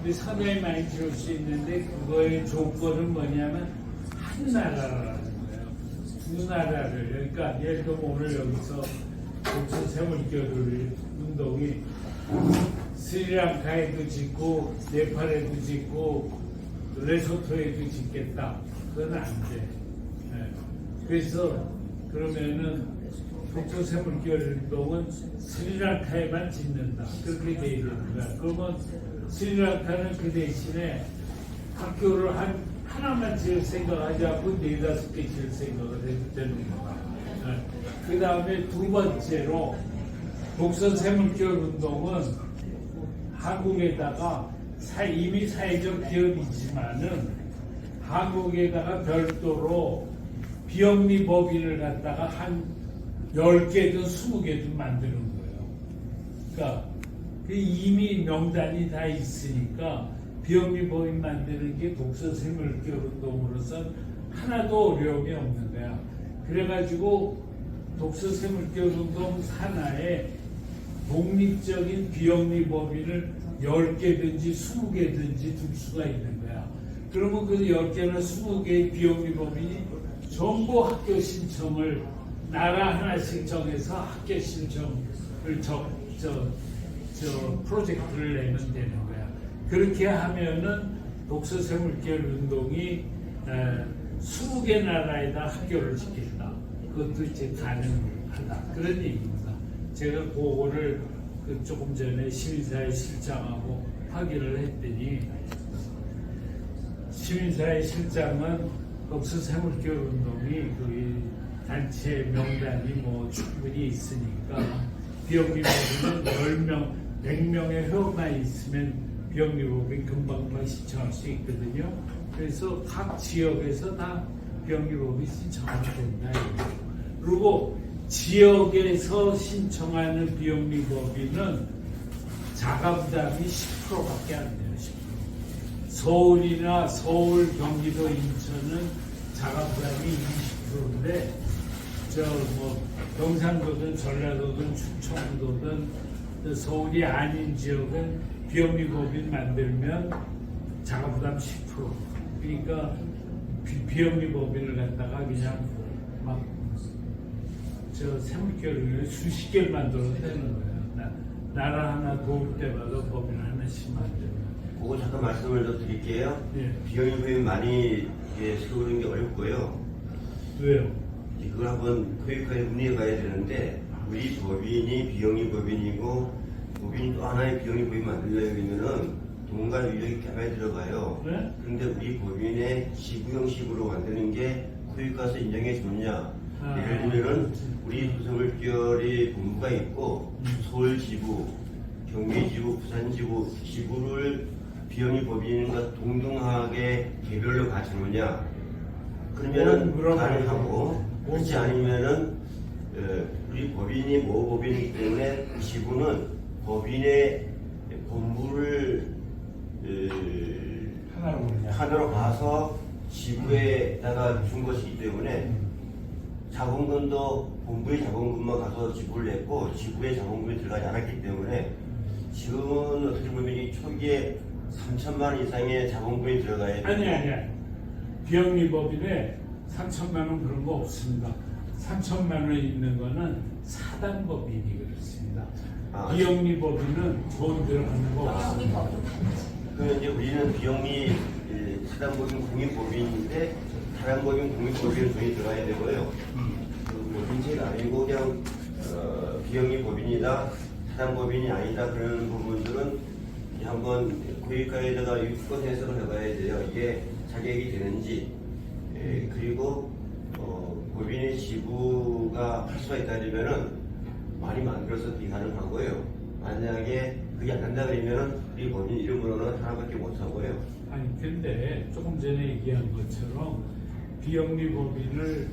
근데 상당히 많이 들을 수 있는데 그거의 조건은 뭐냐면 한 나라라는 거예요. 두 나라를. 그러니까 예를 들면 오늘 여기서 독서 세물교류 운동이 스리랑카에도 짓고 네팔에도 짓고 레소토에도 짓겠다. 그건 안 돼. 네. 그래서 그러면은 독서 세물교류 운동은 스리랑카에만 짓는다. 그렇게 돼야 되는 거야. 그러면 스리랑카는 그 대신에 학교를 하나만 지을 생각하지 않고 4-5개 지을 생각을 해도 되는 거야. 그 다음에 두 번째로 독서 세물교류 운동은 한국에다가 이미 사회적 기업이지만은 한국에다가 별도로 비영리 법인을 갖다가 한 10개든 20개든 만드는 거예요. 그러니까 이미 명단이 다 있으니까 비영리 법인 만드는 게 독서 세물교류 운동으로서 하나도 어려움이 없는 거야. 그래가지고 독서 세물교류 운동 산하에 독립적인 비영리 법인을 10개든지 20개든지 둘 수가 있는 거야. 그러면 그 10개나 20개의 비영리 법인이 전부 학교 신청을 나라 하나씩 정해서 학교 신청을 프로젝트를 내면 되는 거야. 그렇게 하면은 독서 세물교류 운동이 20개 나라에다 학교를 짓겠다. 그것도 이제 가능하다. 그런 얘기입니다. 제가 그거를 조금 전에 시민사회 실장하고 확인을 했더니 시민사회 실장은 독서 세물교류 운동이 그 단체 명단이 뭐 충분히 있으니까 비영리 법인은 10명, 100명의 회원만 있으면 비영리 법인 금방 신청할 수 있거든요. 그래서 각 지역에서 다 비영리 법인 신청하면 된다. 그리고 지역에서 신청하는 비영리 법인은 자가부담이 10%밖에 안 돼요. 10%. 서울이나 서울, 경기도, 인천은 자가부담이 20%인데 경상도든 전라도든 충청도든 서울이 아닌 지역은 비영리 법인 만들면 자가부담 10%. 그러니까 비영리 법인을 갖다가 그냥 막 세물교류를 수십 개를 만들어도 되는 거예요. 나라 하나 도울 때마다 법인 하나씩 만들고. 그거 잠깐 말씀을 더 드릴게요. 예. 비영리 법인 많이 세우는 게 어렵고요. 왜요? 그걸 한번 교육과에 문의해 봐야 되는데 우리 법인이 비영리 법인이고 법인이 또 하나의 비영리 법인 만들려면은 돈과 인력이 꽤 많이 들어가요. 네? 그런데 우리 법인의 지부 형식으로 만드는 게 교육과에서 인정해 주느냐? 예를 들면은 우리 독서세물교류 본부가 있고 서울 지부, 경기 지부, 부산 지부, 지부를 비영리 법인과 동등하게 개별로 가주느냐? 그러면은 가능하고 그렇지 않으면은 우리 법인이 모법인이기 때문에 지부는 법인의 본부를 하나로 봐서 지부에다가 준 것이기 때문에 자본금도 본부의 자본금만 가서 지부를 냈고 지부의 자본금이 들어가지 않았기 때문에 지금은 어떻게 보면 이 초기에 3천만 원 이상의 자본금이 들어가야 돼요. 아니. 비영리 법인에 3천만 원 그런 거 없습니다. 3천만 원 있는 거는 사단법인이 그렇습니다. 비영리 법인은 돈 들어가는 거 없습니다. 그 이제 우리는 비영리 사단법인 공익법인인데 사단법인 공익법인은 돈이 들어가야 되고요. 그 인체가 아니고 그냥 비영리 법인이다 사단법인이 아니다 그런 부분들은 한번 교육과에다가 유권 해석을 해봐야 돼요. 이게 자격이 되는지 그리고 법인의 지부가 할 수가 있다면은 많이 만들어서 비가능하고요. 만약에 그게 안 된다 그러면은 우리 법인 이름으로는 하나밖에 못 하고요. 아니 근데 조금 전에 얘기한 것처럼 비영리 법인을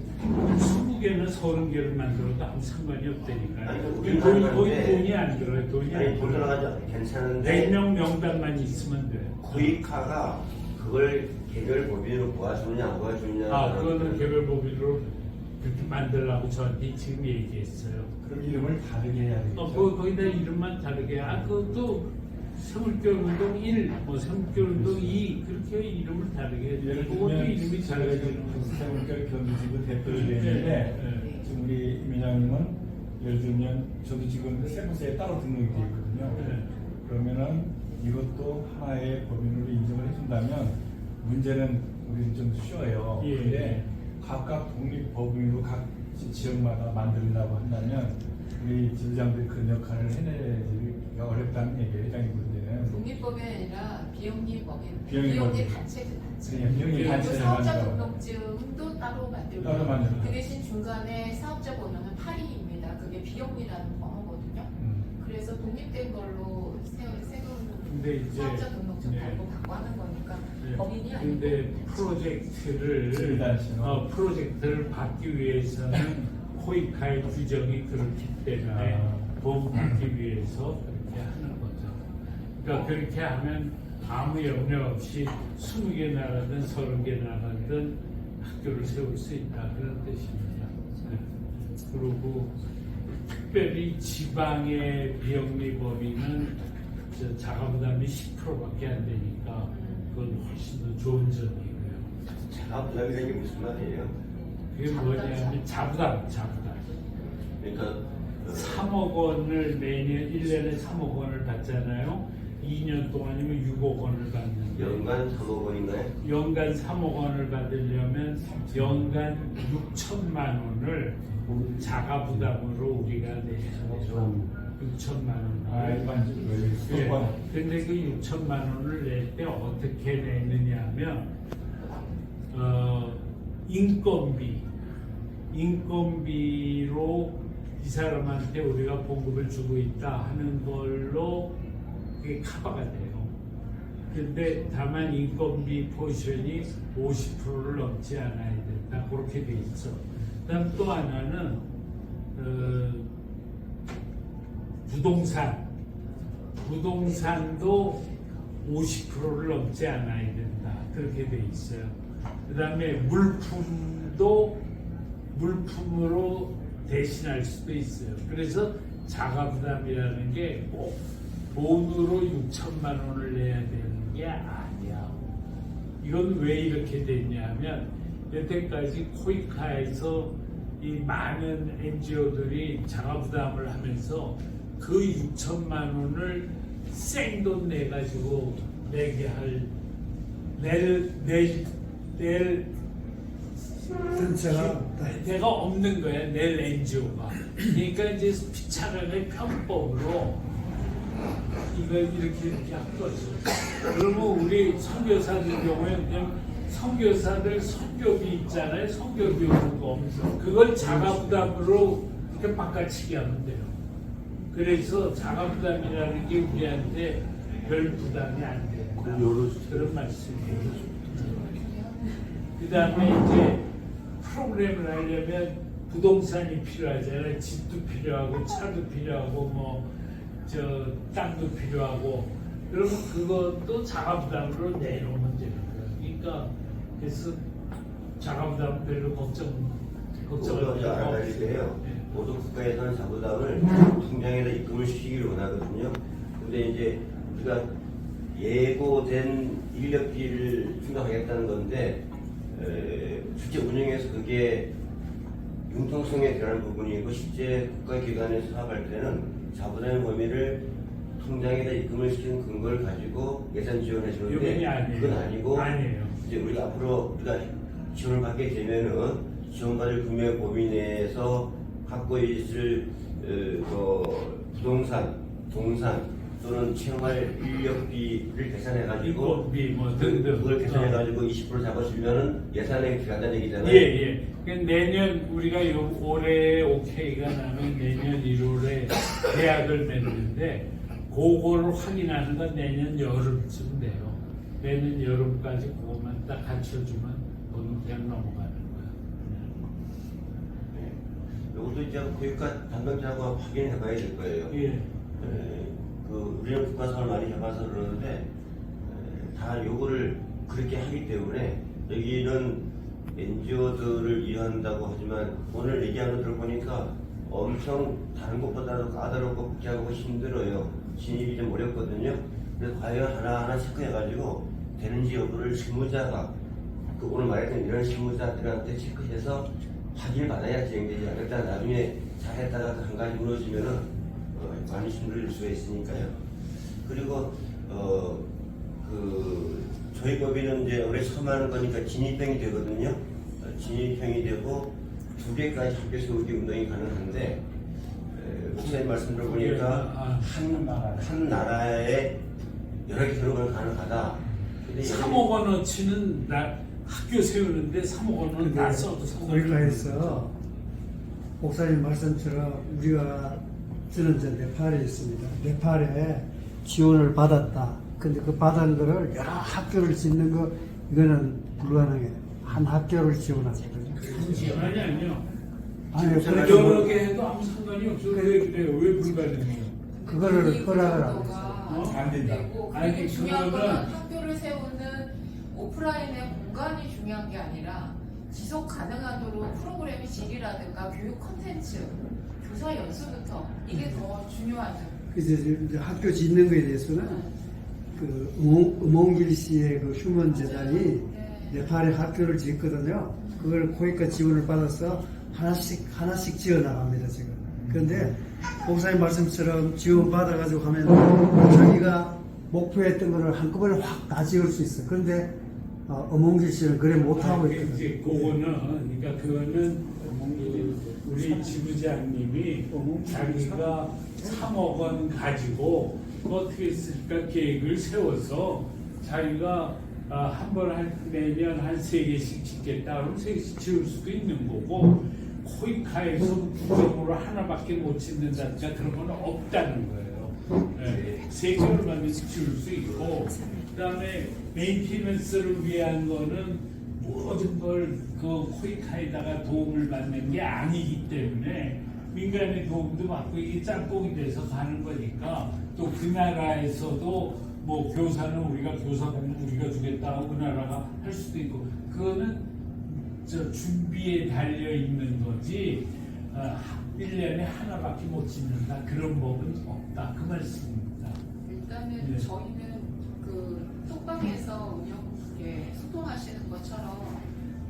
20개나 30개를 만들어도 아무 상관이 없다니까요. 아니, 돈이 안 들어요. 돈이 안 돈 들어요. 들어가지 괜찮은데 100명 명단만 있으면 돼요. 고익화가 그걸 개별 법인으로 모아주느냐 안 모아주느냐 그거는 개별 법인으로 그렇게 만들라고 저한테 지금 얘기했어요. 그럼 이름을 다르게 해야 되겠죠? 거기다 이름만 다르게. 그것도 새물결 운동 1, 뭐 새물결 운동 2 그렇게 이름을 다르게 예를 그것도 들면 이름이 달라지는 거죠. 새물결 견디지구 대표를 내는데 지금 우리 임 회장님은 예를 들면 저도 지금 세무서에 따로 등록이 되어 있거든요. 네. 그러면은 이것도 하나의 법인으로 인정을 해준다면 문제는 우리는 좀 쉬워요. 예. 근데 각각 독립법인으로 각 지역마다 만들려고 한다면 우리 지부장들이 그런 역할을 해내기가 어렵다는 얘기예요. 회장님 문제는. 독립법이 아니라 비영리법인, 비영리 비영리 법인. 단체 그 단체. 그냥 비영리 그리고 단체를 사업자 만들어. 등록증도 따로 만들고 따로 만들고. 그 대신 중간에 사업자 번호는 82입니다. 그게 비영리라는 번호거든요. 그래서 독립된 걸로 세금 근데 이제 사업자 등록증 네. 달고 받고 하는 거니까 네. 법인이 아니고 근데 프로젝트를 받기 위해서는 코이카의 규정이 그렇기 때문에 돈 받기 위해서 그렇게 하는 거죠. 그러니까 그렇게 하면 아무 염려 없이 20개 나라든 30개 나라든 학교를 세울 수 있다 그런 뜻입니다. 네. 그리고 특별히 지방의 비영리 법인은 자가부담이 10%밖에 안 되니까 그건 훨씬 더 좋은 점이고요. 자가부담이라는 게 무슨 말이에요? 그게 뭐냐면 자부담. 그러니까 3억 원을 매년 1년에 3억 원을 받잖아요. 2년 동안이면 6억 원을 받는데 연간 3억 원인가요? 연간 3억 원을 받으려면 연간 6천만 원을 자가부담으로 우리가 내서 6천만 원을. 근데 그 6천만 원을 낼 때 어떻게 내느냐 하면 인건비로 이 사람한테 우리가 봉급을 주고 있다 하는 걸로 그게 커버가 돼요. 근데 다만 인건비 포션이 50%를 넘지 않아야 된다. 그렇게 돼 있어. 그다음 또 하나는 부동산도 50%를 넘지 않아야 된다. 그렇게 돼 있어요. 그 다음에 물품으로 대신할 수도 있어요. 그래서 자가부담이라는 게 꼭 돈으로 6천만 원을 내야 되는 게 아니야. 이건 왜 이렇게 됐냐 하면 여태까지 코이카에서 이 많은 NGO들이 자가부담을 하면서 그 6천만 원을 생돈 내가지고 내게 할 낼 대가 없는 거야. 낼 NGO가. 그러니까 이제 피차량의 편법으로 이걸 이렇게 한 거죠. 그러면 우리 선교사들 경우에 그냥 선교사들 선교비 있잖아요. 선교비 오는 거. 그걸 자가부담으로 이렇게 바꿔치기 하면 돼요. 그래서 자가부담이라는 게 우리한테 별 부담이 안 돼요. 그런 말씀이에요. 그 다음에 이제 프로그램을 하려면 부동산이 필요하잖아요. 집도 필요하고 차도 필요하고 땅도 필요하고 그러면 그것도 자가부담으로 내놓으면 되는 거예요. 그러니까 그래서 자가부담 별로 걱정을 알아야 돼요. 네. 모든 국가에서는 자부담을 통장에다 입금을 시키기를 원하거든요. 근데 이제 우리가 예고된 인력비를 충당하겠다는 건데 실제 운영에서 그게 융통성에 들어가는 부분이고 실제 국가기관에서 사업할 때는 자부담의 범위를 통장에다 입금을 시키는 근거를 가지고 예산 지원해 주는데 그건 아니고 아니에요. 이제 우리가 앞으로 우리가 지원을 받게 되면은 지원받을 금액 범위 내에서 갖고 있을 부동산, 동산 또는 채용할 인력비를 계산해가지고 인건비 등등 그걸 계산해가지고 20% 잡아주면은 예산에 들어간다는 얘기잖아요. 예. 내년 우리가 올해 OK가 나면 내년 1월에 계약을 맺는데 그거를 확인하는 건 내년 여름쯤 돼요. 내년 여름까지 그것만 딱 갖춰주면 돈은 그냥 넘어가는 거야. 이것도 이제 교육과 담당자하고 확인해봐야 될 거예요. 예. 우리는 국가 사업을 많이 해봐서 그러는데 다 요거를 그렇게 하기 때문에 여기는 NGO들을 이해한다고 하지만 오늘 얘기하는 걸 들어보니까 엄청 다른 것보다도 까다롭고 복잡하고 힘들어요. 진입이 좀 어렵거든요. 그래서 과연 하나하나 체크해가지고 되는지 여부를 실무자가 오늘 말했던 이런 실무자들한테 체크해서 확인을 받아야 진행되지 않겠다. 나중에 잘했다가 한 가지 무너지면은 많이 힘들릴 수가 있으니까요. 그리고 저희 법인은 이제 올해 처음 하는 거니까 진입형이 되거든요. 진입형이 되고 2개까지 함께 세우기 운동이 가능한데 목사님 말씀 들어보니까 한 나라에 여러 개 들어가는 가능하다. 근데 3억 원어치는 학교 세우는데 3억 원은 다 써도 거기가 해서 목사님 말씀처럼 우리가 저는 이제 네팔에 있습니다. 네팔에 지원을 받았다. 근데 그 받은 거를 여러 학교를 짓는 거 이거는 불가능해요. 한 학교를 지원하거든요. 아니요. 아니 여러 개 해도 아무 상관이 없어요. 왜 그래요? 왜 불가능해요? 그거를 허락을 안 정도가 했어요. 안 된다. 되고, 아니, 그리고 중요한 그거는 건 학교를 세우는 오프라인의 공간이 중요한 게 아니라 지속 가능하도록 프로그램의 질이라든가 교육 콘텐츠, 교사 연수부터 이게 더 중요하죠. 그래서 이제 학교 짓는 거에 대해서는 그 음홍길 씨의 그 휴먼 재단이 네팔에 학교를 짓거든요. 그걸 코이카 지원을 받아서 하나씩 지어 나갑니다 지금. 그런데 목사님 말씀처럼 지원 받아가지고 하면 자기가 목표했던 거를 한꺼번에 확 다 지을 수 있어. 그런데 음홍길 씨는 그래 못하고 있거든요. 이제 그거는 그러니까 그거는 우리 지부장님이 자기가 3억 원 가지고 어떻게 했을까 계획을 세워서 자기가 한 번 내면 한 3개씩 짓겠다 그러면 3개씩 지을 수도 있는 거고 코이카에서 국적으로 하나밖에 못 짓는다니까 그런 건 없다는 거예요. 3개 얼마든지 지을 수 있고 그 다음에 메인티넌스를 위한 거는 모든 걸 그 코이카에다가 도움을 받는 게 아니기 때문에 민간의 도움도 받고 이게 짬뽕이 돼서 가는 거니까 또 그 나라에서도 뭐 교사는 우리가 교사 공부 우리가 주겠다고 그 나라가 할 수도 있고 그거는 저 준비에 달려 있는 거지 1년에 하나밖에 못 짓는다 그런 법은 없다 그 말씀입니다. 일단은 네. 저희는 그 톡방에서 소통하시는 것처럼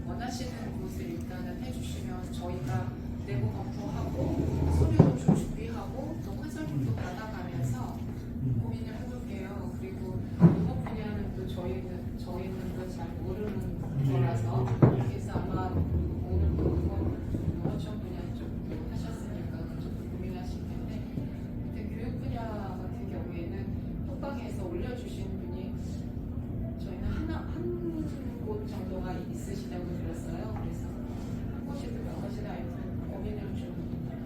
원하시는 곳을 일단은 해주시면 저희가 내부 검토하고 서류도 좀 준비하고 또 컨설팅도 받아가면서 고민을 해볼게요. 그리고 이번 분야는 또 저희는 또 잘 모르는 거라서 그래서 아마 오늘 농어촌 분야 쪽도 하셨으니까 그쪽도 고민하실 텐데 근데 교육 분야 같은 경우에는 톡방에서 올려주신 분이 저희는 한 곳 정도가 있으시다고 들었어요. 그래서 한 곳이든 몇 곳이든 하여튼 고민을 좀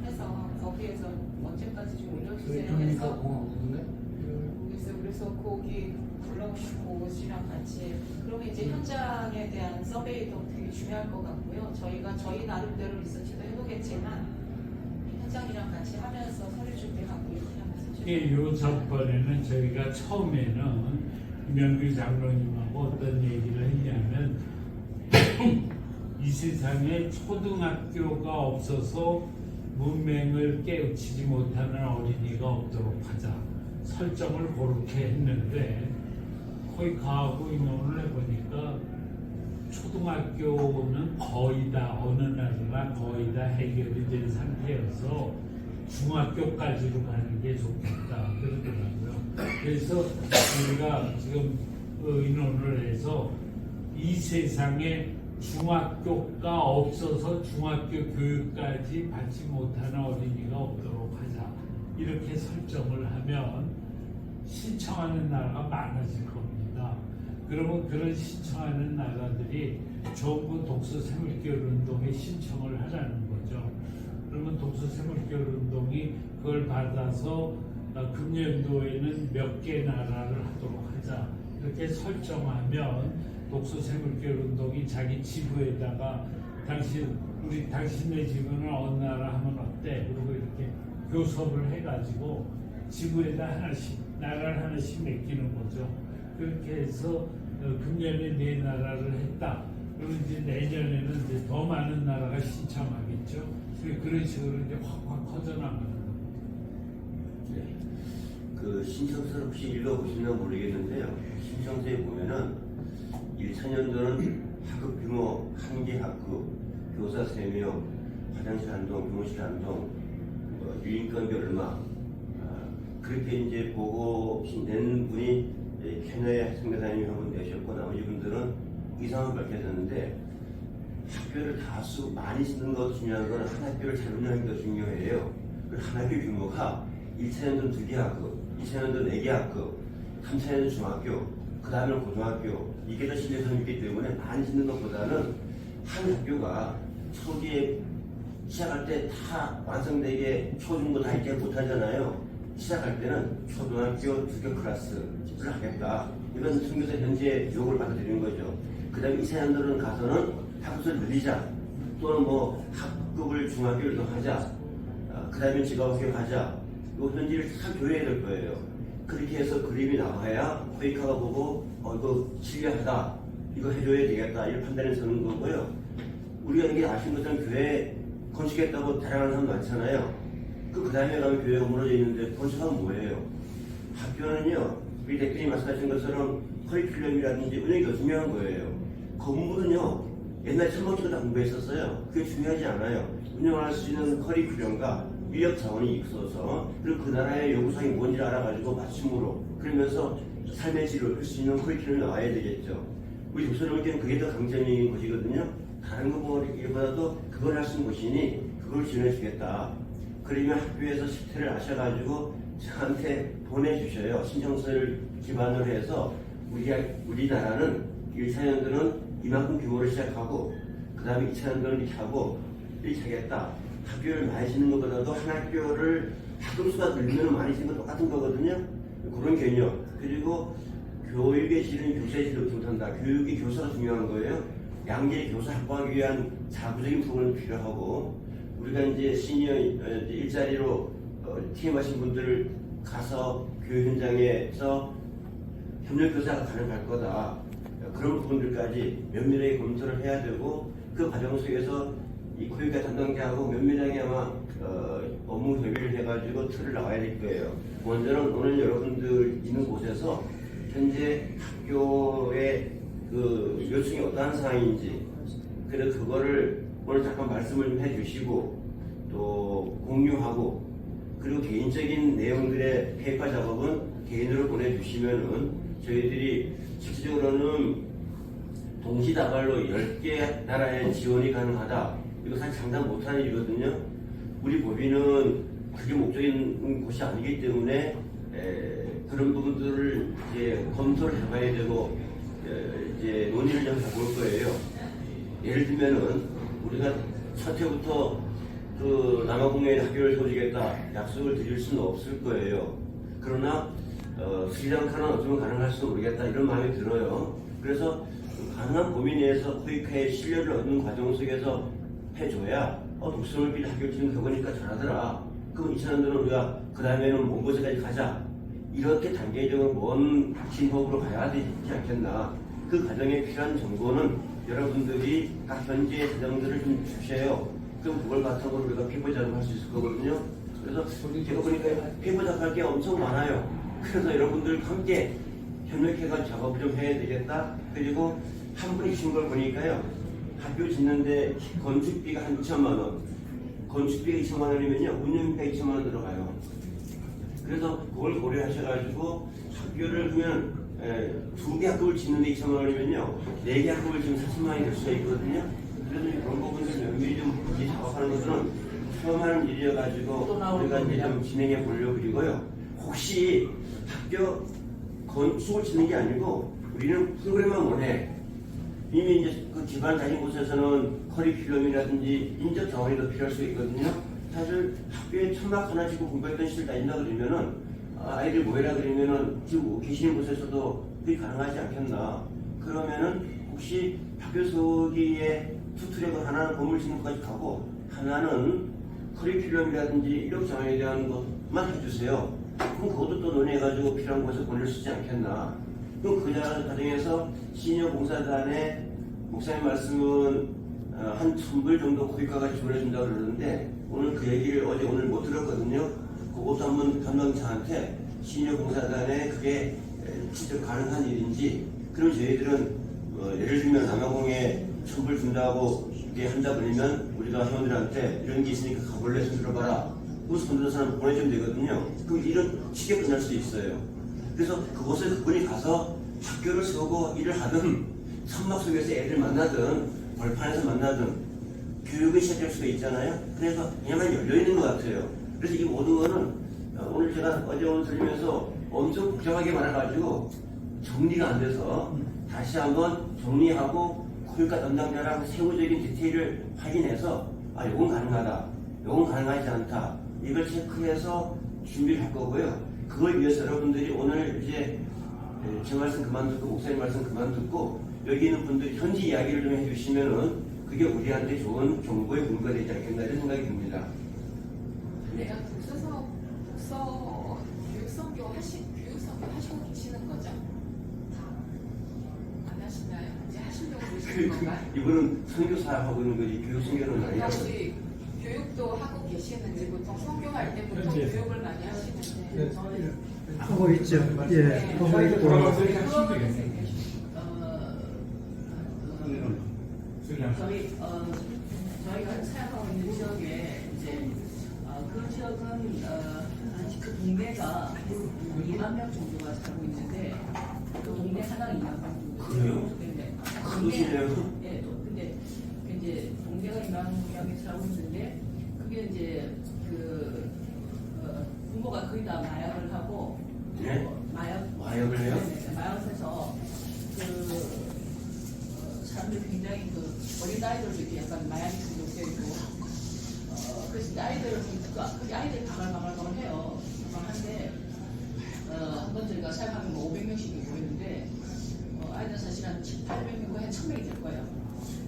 해서 거기에서 언제까지 좀 올려주세요 해서 그래서 거기 불러오신 곳이랑 같이 그러면 이제 현장에 대한 서베이도 되게 중요할 것 같고요. 저희가 저희 나름대로 리서치도 해보겠지만 현장이랑 같이 하면서 서류 준비하고 이렇게 하면서 예, 요 전번에는 저희가 처음에는 김영규 장로님하고 어떤 얘기를 했냐면 이 세상에 초등학교가 없어서 문맹을 깨우치지 못하는 어린이가 없도록 하자 설정을 그렇게 했는데 거의 가하고 의논을 해보니까 초등학교는 거의 다 어느 나라나 거의 다 해결이 된 상태여서 중학교까지로 가는 게 좋겠다 그러더라고요. 그래서 우리가 지금 의논을 해서 이 세상에 중학교가 없어서 중학교 교육까지 받지 못하는 어린이가 없도록 하자 이렇게 설정을 하면 신청하는 나라가 많아질 겁니다. 그러면 그런 신청하는 나라들이 전부 독서생물교육 운동에 신청을 하라는 거죠. 그러면 독서생물교육 운동이 그걸 받아서 금년도에는 몇 개 나라를 하도록 하자 이렇게 설정하면 독서생물교육 운동이 자기 지부에다가 우리 당신네 지부는 어느 나라 하면 어때? 그리고 이렇게 교섭을 해가지고 지부에다 나라를 하나씩 맡기는 거죠. 그렇게 해서 금년에 4나라를 했다. 그러면 이제 내년에는 이제 더 많은 나라가 신청하겠죠. 그런 식으로 이제 확확 커져나가는 겁니다. 그 신청서를 혹시 읽어보시나 모르겠는데요. 신청서에 보면은 1차년도는 학급 규모 1개 학급, 교사 3명, 화장실 1동, 교무실 1동, 유인건비 얼마, 그렇게 이제 보고 낸 분이 캐나의 선교사님이 한 분 내셨고 나머지 분들은 이상을 밝혀졌는데 학교를 다수 많이 쓰는 것도 중요한 건 한 학교를 잘 운영하는 게 중요해요. 한 학교 규모가 1차년도는 2개 학급, 2차년도는 4개 학급, 3차년도는 중학교, 그 다음에는 고등학교, 이게 더 실력이 있기 때문에 많이 짓는 것보다는 한 학교가 초기에 시작할 때 다 완성되게 초중고 다 이제 못하잖아요. 시작할 때는 초등학교 2개 클래스를 하겠다. 이건 선교사 현재 요구를 받아들이는 거죠. 그 다음에 2차년도는 가서는 학급수를 늘리자. 또는 뭐 학급을 중학교를 더 하자. 그 다음에 지과학교 가자. 요 현지를 다 교회해야 될 거예요. 그렇게 해서 그림이 나와야 코이카가 보고 이거 실력하다. 이거 해줘야 되겠다. 이런 판단을 서는 거고요. 우리가 이게 아시는 것처럼 교회 건축했다고 자랑하는 사람 많잖아요. 그 다음에 가면 교회가 무너져 있는데 건축하면 뭐예요? 학교는요, 우리 대표님 말씀하신 것처럼 커리큘럼이라든지 운영이 더 중요한 거예요. 건물은요, 옛날 천막주도 다 공부했었어요. 그게 중요하지 않아요. 운영할 수 있는 커리큘럼과 인력 자원이 있어서 그리고 그 나라의 요구사항이 뭔지를 알아가지고 맞춤으로 그러면서 삶의 질을 할 수 있는 커리큘럼이 나와야 되겠죠. 우리 독서로는 그게 더 강점인 것이거든요. 다른 거보다도 그걸 할 수 있는 곳이니 그걸 지원해주겠다. 그러면 학교에서 실태를 아셔가지고 저한테 보내주셔요. 신청서를 기반으로 해서 우리나라는 1차년도는 이만큼 규모를 시작하고 그 다음에 2차년도는 이렇게 하고 이렇게 하겠다. 학교를 많이 짓는 것보다도 한 학교를 학급수가 늘면 많이 짓는 건 똑같은 거거든요. 그런 개념. 그리고 교육의 질은 교사의 질을 못한다. 교육이 교사가 중요한 거예요. 양질의 교사 확보하기 위한 자구적인 부분은 필요하고 우리가 이제 시니어 일자리로 팀하신 분들을 가서 교육 현장에서 협력교사가 가능할 거다. 그런 부분들까지 면밀하게 검토를 해야 되고 그 과정 속에서 이 교육과 담당자하고 면밀하게 아마 업무 협의를 해가지고 틀을 나와야 될 거예요. 먼저는 오늘 여러분들 있는 곳에서 현재 학교의 그 요청이 어떠한 상황인지 그래서 그거를 오늘 잠깐 말씀을 좀 해주시고 또 공유하고 그리고 개인적인 내용들의 페이퍼 작업은 개인으로 보내주시면은 저희들이 실질적으로는 동시다발로 10개 나라의 지원이 가능하다. 이거 사실 장담 못하는 일이거든요. 우리 법인은 그게 목적인 곳이 아니기 때문에 그런 부분들을 이제 검토를 해봐야 되고 이제 논의를 좀 해볼 거예요. 예를 들면은 우리가 첫 해부터 그 남아공에 학교를 세워주겠다 약속을 드릴 수는 없을 거예요. 그러나 스리랑카는 어쩌면 가능할 수도 모르겠다 이런 마음이 들어요. 그래서 가능한 범위 내에서 코이카의 신뢰를 얻는 과정 속에서 해줘야 독서를 학교 지금 가보니까 잘하더라. 그럼 2차년도는 우리가 그 다음에는 먼 곳에까지 가자. 이렇게 단계적으로 먼 진법으로 가야 되지 않겠나. 그 과정에 필요한 정보는 여러분들이 각 현지의 사정들을 좀 주셔요. 그럼 그걸 바탕으로 우리가 페이퍼 작업할 수 있을 거거든요. 그래서 제가 보니까 페이퍼 작업할 게 엄청 많아요. 그래서 여러분들 함께 협력해서 작업을 좀 해야 되겠다. 그리고 한 분이 주신 걸 보니까요. 학교 짓는데 건축비가 한 2천만 원. 건축비가 2천만 원이면요. 운영비가 2천만 원 들어가요. 그래서 그걸 고려하셔가지고 학교를 그러면 2개 학급을 짓는데 2천만 원이면요. 4개 학급을 지금 4천만 원이 될 수가 있거든요. 그래서 그런 부분들 면밀히 좀 작업하는 것은 처음 하는 일이어가지고 우리가 이제 좀 진행해 보려고 그리고요. 혹시 학교 건축을 짓는 게 아니고 우리는 프로그램만 원해. 이미 이제 그 기반 다닌 곳에서는 커리큘럼이라든지 인적 자원이 더 필요할 수 있거든요. 사실 학교에 천막 하나 짓고 공부했던 시절 다닌다 그러면은 아이들 모여라 그러면은 지금 계시는 곳에서도 그게 가능하지 않겠나. 그러면은 혹시 학교 소기에 투트랙을 하나는 건물 짓는 것까지 가고 하나는 커리큘럼이라든지 인력 자원에 대한 것만 해주세요. 그럼 그것도 또 논의해가지고 필요한 곳에 보낼 수 있지 않겠나. 그럼 그 과정에서 시니어 봉사단의 목사님 말씀은 한 1000불 정도 코이카가 지원해준다고 그러는데 오늘 그 얘기를 오늘 못 들었거든요. 그것도 한번 담당자한테 시니어 봉사단에 그게 진짜 가능한 일인지, 그럼 저희들은 예를 들면 남아공에 천불 준다고 이게 한다 그러면 우리가 회원들한테 이런 게 있으니까 가볼래? 손 들어봐라. 그래서 손 드는 사람 보내주면 되거든요. 그럼 일은 쉽게 끝날 수도 있어요. 그래서 그곳에 그분이 가서 학교를 세우고 일을 하든 산막 속에서 애들 만나든 벌판에서 만나든 교육을 시작할 수가 있잖아요. 그래서 그냥만 열려있는 것 같아요. 그래서 이 모든 거는 오늘 제가 어제 오늘 들으면서 엄청 복잡하게 말해가지고 정리가 안 돼서 다시 한번 정리하고 교육과 담당자랑 세부적인 디테일을 확인해서 아, 요건 가능하다, 요건 가능하지 않다, 이걸 체크해서 준비를 할 거고요. 그걸 위해서 여러분들이 오늘 이제 제 말씀 그만 듣고 목사님 말씀 그만 듣고 여기 있는 분들이 현지 이야기를 좀 해주시면은 그게 우리한테 좋은 정보의 근거가 되지 않겠나 이런 생각이 듭니다. 내가 독서 교육선교 하시고 계시는 거죠? 안 하시나요? 이제 하시려고 그러시는 건가요? 이분은 선교사 하고 있는 거지 교육 선교는 아니라서. 혹시 교육도 하고 계시는지 보통 선교할 때 보통 현지에서. 교육을 많이 하시는데 하고 있죠. 예, 하고 있고. 돌아가서 이렇게 하시면 되겠네요. 저희가 사용하고 있는 지역에 이제 그 지역은 그 동네가 2만 명 정도가 살고 있는데 그 동네 하나가 2만 명 정도. 그래요? 근데 그러시네요. 예, 근데 이제 동네가 2만 명이 살고 있는데 그게 이제 그 부모가 거의 다 마약을 하고 네? 마약을 해요? 네, 마약을 해서 그 사람들이 굉장히 그 어린 아이들도 이렇게 약간 마약이 중독돼 있고 그래서 아이들은 그 아이들이 바글바글 해요. 한데 한번 저희가 사용하면 500명씩 모였는데 아이들 사실 한 800명이고 한 1000명이 될 거예요.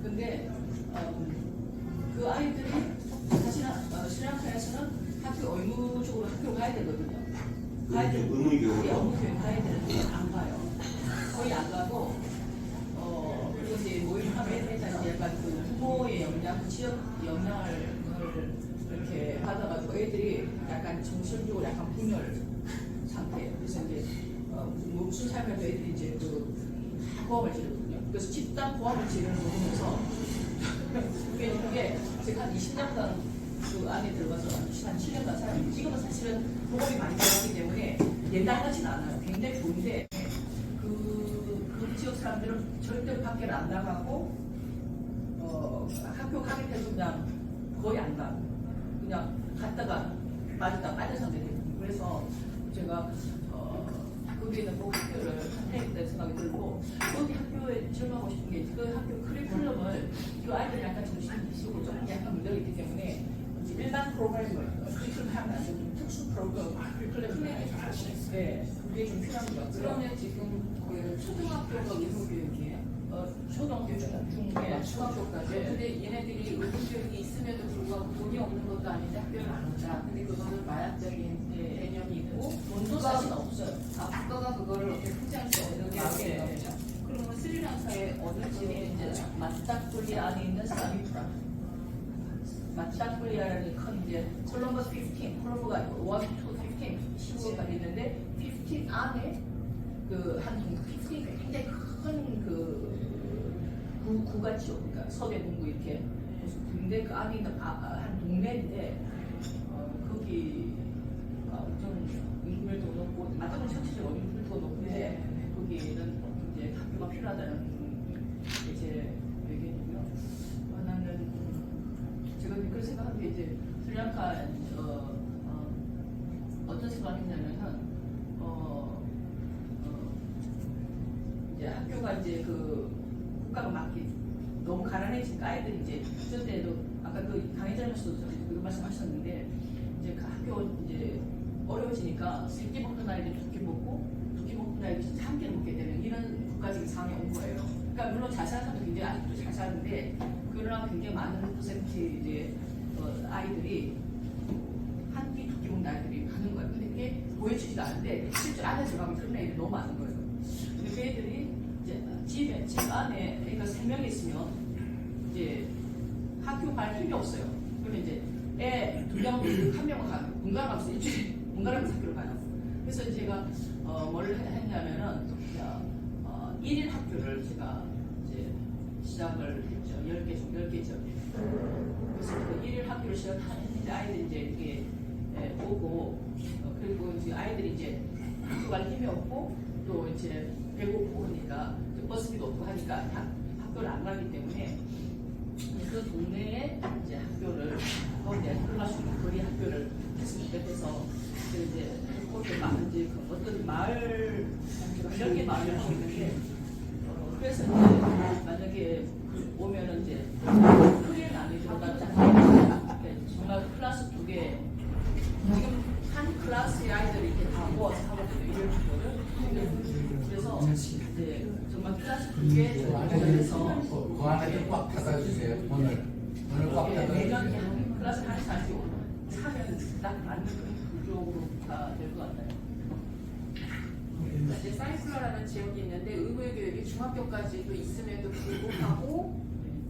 근데 그 아이들이 사실 스리랑카에서는 학교 의무적으로 학교 가야 되거든요. 가야 되고 의무교육으로? 의무교육 가야 되는데 안 가요. 거의 안 가고 그리고 이제 모임하면 이제 약간 그 부모의 영향, 그 지역 영향을 이렇게 받아가지고 애들이 약간 정신적으로 약간 분열 상태. 그래서 이제 무슨 삶에도 애들이 이제 그 보험을 지르거든요. 그래서 집단 보험을 지르는 거 보면서 그게 제가 한 20년간 그 안에 들어가서 한 7년간 살았는데 지금은 사실은 보험이 많이 들어가기 때문에 옛날 같지는 않아요. 굉장히 좋은데 그 지역 사람들은 절대 밖에 안 나가고 학교 가게 돼도 그냥 거의 안 가고 그냥 갔다가 빠진 상태예요. 그래서 제가 거기에 있는 학교를 선택했다는 생각이 들고 거기 학교에 지원하고 싶은 게 그 학교 커리큘럼을 이 아이들이 약간 정신적으로 좀 약간 문제가 있기 때문에 일반 프로그램을 커리큘럼 하면 안 되고 특수 프로그램 커리큘럼을 네, 그게 좀 필요한 것 같아요. 그러면 지금 그 초등학교가 의무교육이에요? 초등학교, 중에 중학교까지. 네. 근데 얘네들이 의무교육이 있음에도 불구하고 돈이 없는 것도 아닌데 학교를 안 온다. 근데 그거는 마약적인 개념이 있고 돈도 사실 없어요. 국가가 그거를 어떻게 포장할 수 없는 게 네. 없죠. 그러면 스리랑카의 어느 지역에 이제 맞닥불리 안에 있는 사미프라. 맞닥불리아라는 큰 이제 콜럼버스 15, 콜럼버가 1, 2, 15, 15까지 있는데 15 안에 그 한 15가 굉장히 큰 구가 지역, 그러니까 서대 동부 이렇게. 근데 그 안에 있는 한 동네인데 거기가 좀 인구밀도 높고 맞닥불리 전체적으로 인구밀도 높은데 거기는 이제 학교가 필요하다는 제 의견이고요. 나는 제가 그런 생각하는 게 이제 스리랑카 어떤 생각을 했냐면은 이제 학교가 이제 그 국가가 막기 너무 가난해지니까 아이들이 이제 그때도 아까 그 강의자님께서도 그 말씀하셨는데 이제 그 학교 이제 어려워지니까 새끼 먹던 아이들이 두끼 먹고 두끼 먹던 아이들이 3끼 먹게 되는 이런 국가적인 상황이 온 거예요. 그러니까 물론 잘 사는 사람도 굉장히 아직도 잘 사는데 그러나 굉장히 많은 퍼센트 이제 아이들이 한 끼, 두 끼 먹는 아이들이 많은 거예요. 근데 그게 보여지지도 않는데 실제 안에 들어가면 그런 애들이 너무 많은 거예요. 근데 그 애들이 이제 집 안에 애가 3명이 있으면 이제 학교 갈 필요 없어요. 그러면 이제 애 2명, 1명은 가요. 번갈아 가면서 일주일에 번갈아 가면서 학교를 가요. 그래서 제가 뭘 했냐면은 1일 학교를 제가 이제 시작을 했죠. 10개 지역에. 그래서 그 1일 학교를 시작했는데 아이들이 이제 이렇게 오고 그리고 이제 아이들이 이제 학교 갈 힘이 없고 또 이제 배고프고 하니까 버스비도 없고 하니까 학교를 안 가기 때문에 그 동네에 이제 학교를 거기에 들어갈 수 있는 거리 학교를 했으면 좋겠어서 이제 그곳에 이제 어떤 마을 몇 개 마을을 하고 있는데 그래서 이제 만약에 오면은 이제 크게 나뉘어서 정말 클래스 2개 지금 한 클래스의 아이들이 이렇게 다 모아서 하거든요. 이런 거를 그래서 이제 정말 클래스 2개 정도에서 그 안에 꽉 닫아주세요. 오늘 꽉 매년 닫아주세요. 클래스 한 살씩 차면 딱 맞는 구조가 될 것 같아요. 이제 사이클러라는 지역이 있는데 의무의 교육이 중학교까지도 있음에도 불구하고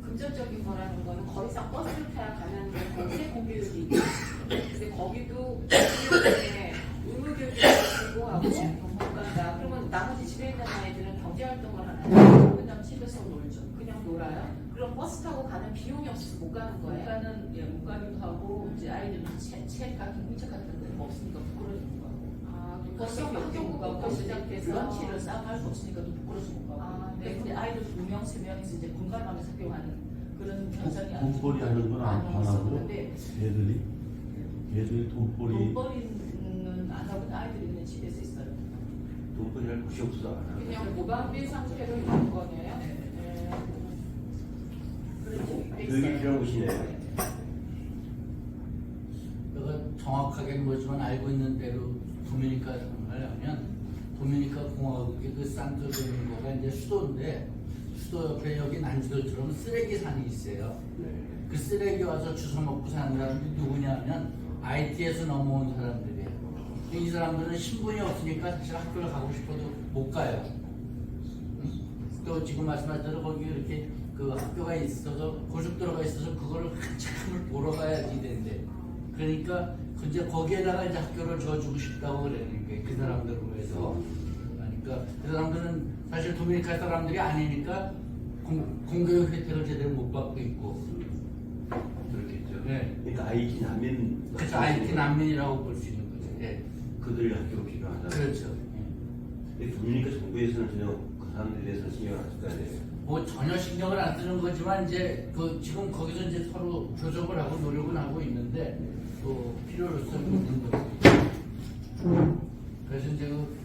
금전적인 거라는 거는 더 이상 버스를 타야 가는 경우에 공교육이 있고 근데 거기도 의무 교육이 불구하고 못 간다. 그러면 나머지 집에 있는 아이들은 경제활동을 하나요? 그냥 집에서 놀죠. 그냥 놀아요. 그럼 버스 타고 가는 비용이 없어서 못 가는 거예요? 못 가기도 하고 이제 아이들은 책 같은 공책 같은 거 없으니까 부끄러지는 거고. 버스 학교부터 시작해서 런치를 싸갈 수 없으니까 또 부끄러워서 못 가고. 네. 근데 아이들 2명, 3명이서 이제 분갈하면서 학교하는 그런 현상이 돈벌이 하는 건 안 하고 있었는데 애들이 돈벌이 돈벌이는 안 하고 아이들이 그냥 집에서 있어요. 돈벌이 할 곳이 없어. 안 하고. 그냥 무방비 상태로 있는 거네요. 교육이 필요한 곳이네. 내가 정확하게 뭐지만 알고 있는 대로 도미니카 정말 하면 도미니카 공화국의 그 산토 도밍고가 이제 수도인데 수도 옆에 여기 난지도처럼 쓰레기산이 있어요. 그 쓰레기 와서 주워 먹고 사는 사람들이 누구냐면 IT에서 넘어온 사람들이에요. 이 사람들은 신분이 없으니까 사실 학교를 가고 싶어도 못 가요. 또 지금 말씀하신 대로 거기 이렇게 그 학교가 있어서 고속도로가 있어서 그거를 한참을 보러 가야지 되는데 그러니까 이제 거기에다가 이제 학교를 줘주고 싶다고 그러는 게 그 사람들을 위해서 그러니까 그 사람들은 사실 도미니카 사람들이 아니니까 공교육 혜택을 제대로 못 받고 있고 그렇겠죠. 네. 그러니까 IT 난민. 그래서 IT 난민이라고 볼 수 있는 거죠. 네. 그들 학교가 필요하다. 그렇죠. 근데 도미니카 정부에서는 전혀 그 사람들에 대해서 신경 안 쓸 거 아니에요. 뭐 전혀 신경을 안 쓰는 거지만 이제 그 지금 거기서 이제 서로 교섭을 하고 노력은 하고 있는데 또 필요로서 있는 거죠. 그래서 이제 그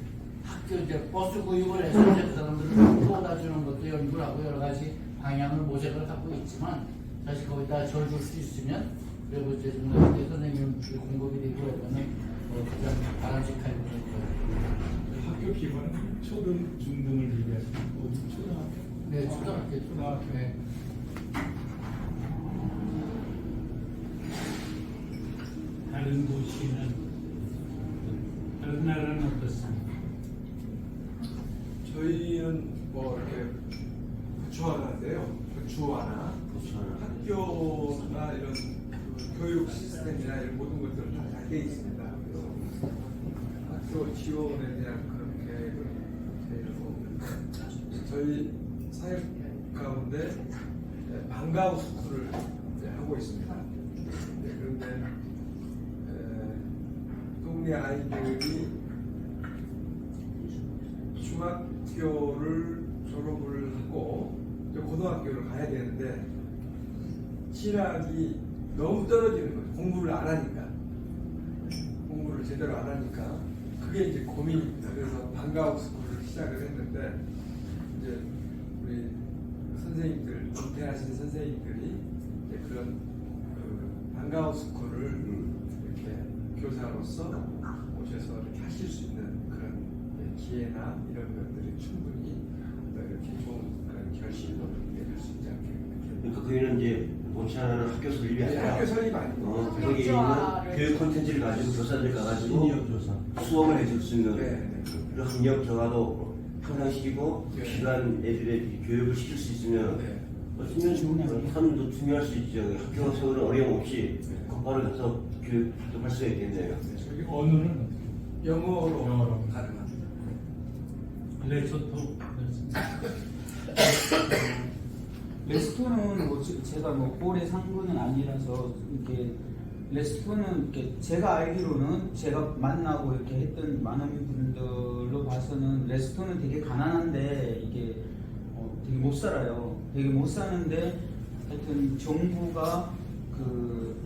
학교 이제 버스 구입을 해서 이제 그 사람들을 뽑아다 주는 것도 연구를 하고 여러 가지 방향을 모색을 하고 있지만 사실 거기다 절 줄 수 있으면 그리고 이제 좀 선생님 공급이 되고 하면은 가장 바람직한 거예요. 학교 기반은 초등, 중등을 얘기하시는 거 초등학교. 네, 초등학교. 초등학교. 네. 다른 도시는 다른 나라는 어떻습니까? 저희는 뭐 이렇게 구추하는데요. 구추하나 학교나 이런 그 교육 시스템이나 이런 모든 것들은 다 잘 돼 있습니다. 그래서 학교 지원에 대한 그런 계획은 되고 저희 사역 가운데 방과후 스쿨을 하고 있습니다. 그런데 동네 아이들이 중학교를 졸업을 하고 이제 고등학교를 가야 되는데 실학이 너무 떨어지는 거죠. 공부를 안 하니까. 공부를 제대로 안 하니까 그게 이제 고민입니다. 그래서 방과후 스쿨을 시작을 했는데 이제 우리 선생님들, 은퇴하신 선생님들이 이제 그런 그 방과후 스쿨을 이렇게 교사로서 오셔서 이렇게 하실 수 있는 그런 기회나 이런 것들이 충분히 이렇게 좋은 그런 결실로 내줄 수 있지 않겠습니까? 그러니까 거기는 이제 본체하는 학교 설립이 아니라 학교 설립 아니고 거기에 있는 교육 콘텐츠를 가지고 교사들 가가지고 수업을 해줄 수 있는 그런 학력 저하도 향상시키고 네. 시간 애들의 교육을 시킬 수 있으면 어쩌면 삶도 중요할 수 있죠. 학교 세우는 어려움 없이 바로 가서 교육 활동할 수가 있겠네요. 저기 언어는 영어로 가능합니다. 레소토. 레스토는 뭐 제가 뭐 오래 산 거는 아니라서 이렇게 레스토는 이렇게 제가 알기로는 제가 만나고 이렇게 했던 많은 분들로 봐서는 레스토는 되게 가난한데 이게 되게 못 살아요. 되게 못 사는데 하여튼 정부가 그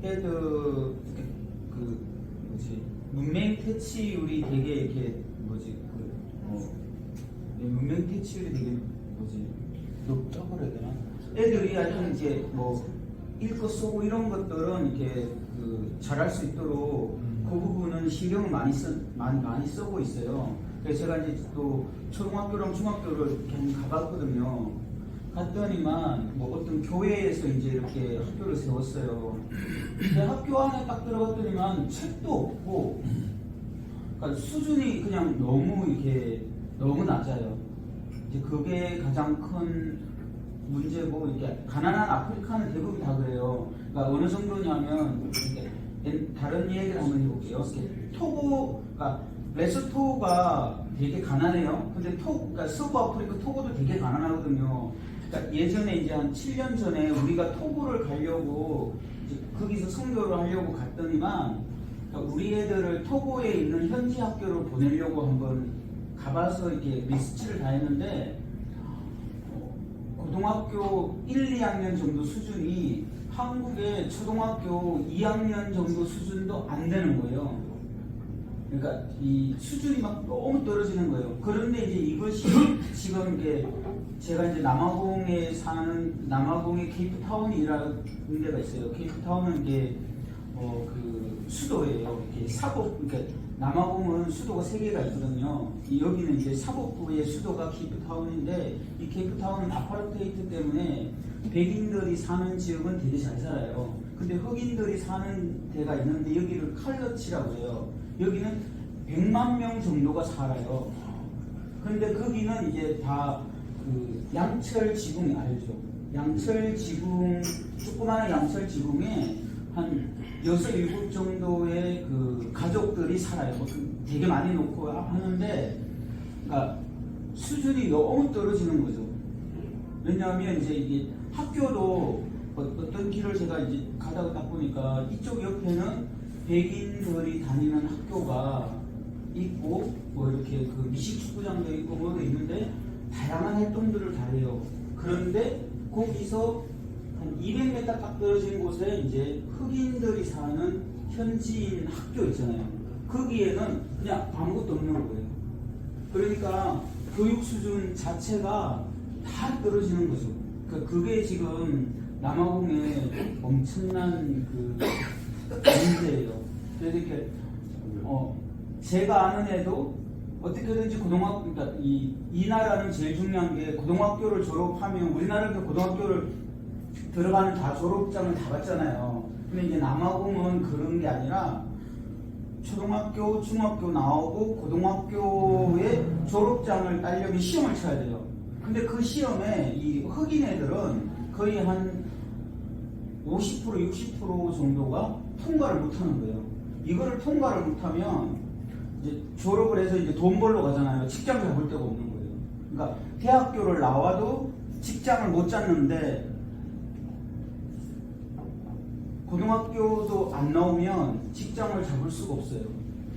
애들 그 뭐지 문맹 퇴치율이 되게 이렇게 뭐지 문맹 퇴치율이 되게 뭐지 높다고 그래야 되나? 애들이 하여튼 이제 뭐 읽고 쓰고 이런 것들은 이렇게 그 잘할 수 있도록 그 부분은 신경을 많이 쓰고 있어요. 그래서 제가 이제 또 초등학교랑 중학교를 그냥 가봤거든요. 갔더니만 뭐 어떤 교회에서 이제 이렇게 학교를 세웠어요. 근데 학교 안에 딱 들어갔더니만 책도 없고, 그러니까 수준이 그냥 너무 낮아요. 이제 그게 가장 큰 문제고, 이렇게 가난한 아프리카는 대부분 다 그래요. 그러니까 어느 정도냐면 다른 얘기를 한번 해볼게요. 토고가 레소토가 되게 가난해요. 근데 그러니까 서부 아프리카 토고도 되게 가난하거든요. 그러니까 예전에 이제 한 7년 전에 우리가 토고를 가려고 이제 거기서 선교를 하려고 갔더니만 그러니까 우리 애들을 토고에 있는 현지 학교를 보내려고 한번 가봐서 이렇게 리서치를 다 했는데 고등학교 1, 2학년 정도 수준이 한국의 초등학교 2학년 정도 수준도 안 되는 거예요. 그러니까 이 수준이 막 너무 떨어지는 거예요. 그런데 이제 이것이 지금 이게 제가 이제 남아공에 케이프타운이라는 데가 있어요. 케이프타운은 이게 그 수도예요. 이게 그러니까 남아공은 수도가 3개가 있거든요. 여기는 이제 사법부의 수도가 케이프타운인데 이 케이프타운은 아파르테이트 때문에 백인들이 사는 지역은 되게 잘 살아요. 근데 흑인들이 사는 데가 있는데 여기를 칼러치라고 해요. 여기는 100만 명 정도가 살아요. 근데 거기는 이제 다 그 양철 지붕 알죠? 양철 지붕, 조그마한 양철 지붕에 한 6, 7 정도의 그 가족들이 살아요. 되게 많이 놓고 하는데, 그러니까 수준이 너무 떨어지는 거죠. 왜냐하면 이제 이게 학교도 어떤 길을 제가 이제 가다가 딱 보니까 이쪽 옆에는 백인들이 다니는 학교가 있고, 뭐 이렇게 그 미식축구장도 있고 뭐도 있는데, 다양한 활동들을 다 해요. 그런데 거기서 한 200m 딱 떨어진 곳에 이제 흑인들이 사는 현지인 학교 있잖아요. 거기에는 그냥 아무것도 없는 거예요. 그러니까 교육 수준 자체가 다 떨어지는 거죠. 그러니까 그게 지금 남아공의 엄청난 그 문제예요. 그래서 이렇게 제가 아는 애도 어떻게든지 고등학교, 그러니까 이 나라는 제일 중요한 게 고등학교를 졸업하면 우리나라는 고등학교를 들어가는 다 졸업장을 다 받잖아요. 근데 이제 남아공은 그런 게 아니라 초등학교, 중학교 나오고 고등학교에 졸업장을 따려면 시험을 쳐야 돼요. 근데 그 시험에 이 흑인 애들은 거의 한 50%, 60% 정도가 통과를 못 하는 거예요. 이거를 통과를 못하면 이제 졸업을 해서 이제 돈 벌러 가잖아요. 직장 잡을 데가 없는 거예요. 그러니까 대학교를 나와도 직장을 못 잡는데 고등학교도 안 나오면 직장을 잡을 수가 없어요.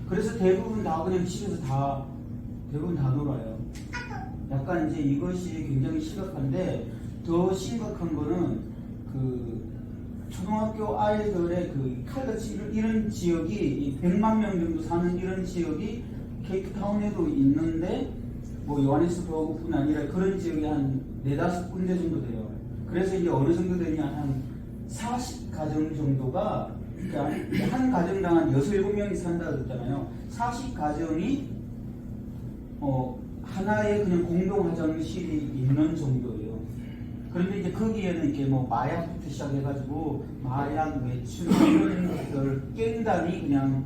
그래서 대부분 다 그냥 집에서 대부분 다 놀아요. 약간 이제 이것이 굉장히 심각한데 더 심각한 거는 그 초등학교 아이들의 그 칼같이 이런 지역이 100만 명 정도 사는 이런 지역이 케이프타운에도 있는데 뭐 요하네스버그뿐 아니라 그런 지역이 한 4-5군데 정도 돼요. 그래서 이제 어느 정도 되냐 한 40가정 정도가 그러니까 한 가정당 한 6-7명이 산다고 했잖아요. 40가정이 하나의 그냥 공동 화장실이 있는 정도예요. 그런데 이제 거기에는 이렇게 뭐 마약부터 시작해가지고 마약, 매출 이런 것들 깽단이 그냥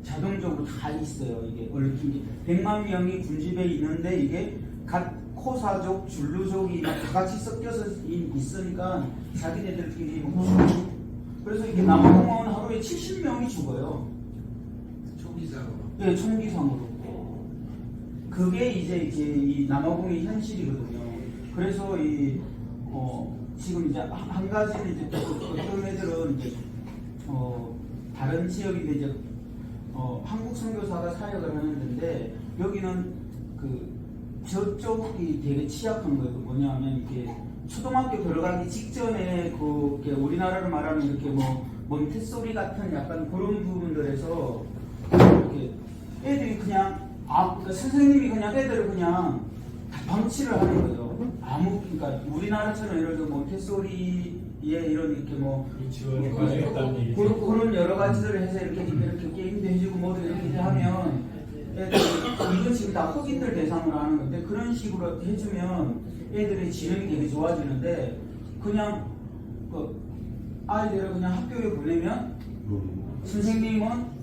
자동적으로 다 있어요. 이게 얽힌 게 100만 명이 군집에 있는데 이게 각 코사족, 줄루족이 다 같이 섞여서 있으니까 자기네들끼리 뭐 그래서 이게 남아공은 하루에 70명이 죽어요. 초기 작업. 예, 총기상으로. 그게 이제 이 남아공의 현실이거든요. 그래서 지금 이제 한 가지는 이제 어떤 애들은 이제 다른 지역인데 이제 한국 선교사가 사역을 하는데 여기는 저쪽이 되게 취약한 거예요. 뭐냐면 이게 초등학교 들어가기 직전에 이렇게 우리나라로 말하면 이렇게 몬테소리 같은 약간 그런 부분들에서 이렇게 애들이 그냥 그러니까 선생님이 그냥 애들을 그냥 다 방치를 하는 거예요. 그러니까 우리나라처럼 예를 들어 몬테소리에 이런 이렇게 지원이 과정했다는 얘기죠. 그런 여러 가지들을 해서 이렇게 게임도 해주고 뭐도 이렇게 하면 애들이 이건 지금 다 흑인들 대상으로 하는 건데 그런 식으로 해주면 애들의 지능이 되게 좋아지는데 그냥 아이들을 그냥 학교에 보내면 선생님은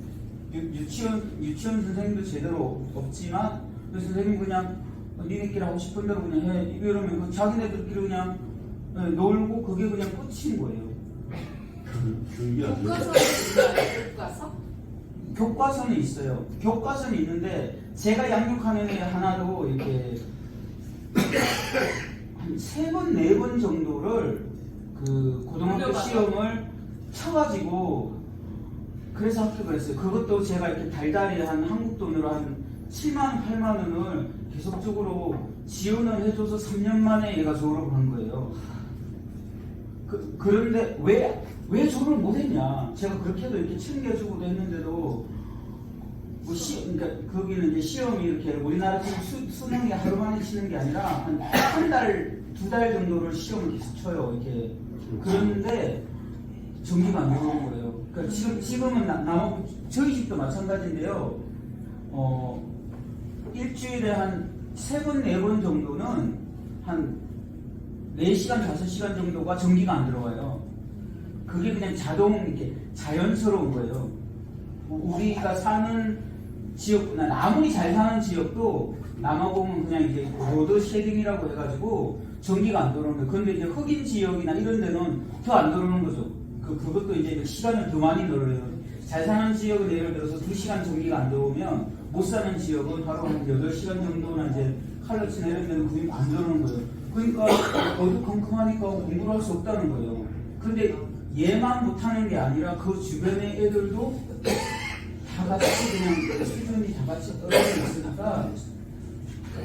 유치원 선생님도 제대로 없지만 그 선생님 그냥 니네끼리 하고 싶은 대로 그냥 해 이러면 자기네들끼리 그냥 놀고 그게 그냥 끝인 거예요. 교육이 안 돼요. 교과서는 있어요. 교과서는 있는데 제가 양육하는 애 하나도 이렇게 한 3번, 4번 정도를 고등학교 시험을 쳐가지고 그래서 합격을 했어요. 그것도 제가 이렇게 달달이 한국 돈으로 한 7만, 8만 원을 계속적으로 지원을 해줘서 3년 만에 얘가 졸업을 한 거예요. 그런데 왜 졸업을 못했냐? 제가 그렇게도 이렇게 챙겨주고도 했는데도 그러니까 거기는 이제 시험이 이렇게 우리나라처럼 수능이 하루 만에 치는 게 아니라 한 달, 2달 정도를 시험을 계속 쳐요. 이렇게 그런데 전기가 안 들어오는 거예요. 그러니까 지금은 저희 집도 마찬가지인데요. 일주일에 한 3번, 4번 정도는 한 4시간, 5시간 정도가 전기가 안 들어와요. 그게 그냥 이렇게 자연스러운 거예요. 우리가 사는 지역보다 아무리 잘 사는 지역도 남아공은 그냥 이제 로드 쉐딩이라고 해가지고 전기가 안 들어오는 거예요. 그런데 이제 흑인 지역이나 이런 데는 더 안 들어오는 거죠. 그것도 이제 시간을 더 많이 늘어요. 잘 사는 지역은 예를 들어서 2시간 전기가 안 들어오면 못 사는 지역은 하루 한 8시간 정도나 이제 칼로치나 이런 데는 그게 안 들어오는 거예요. 그러니까 어두컴컴하니까 공부를 할 수 없다는 거예요. 그런데 얘만 못하는 게 아니라 그 주변의 애들도 다 같이 그냥 수준이 다 같이 떨어져 있으니까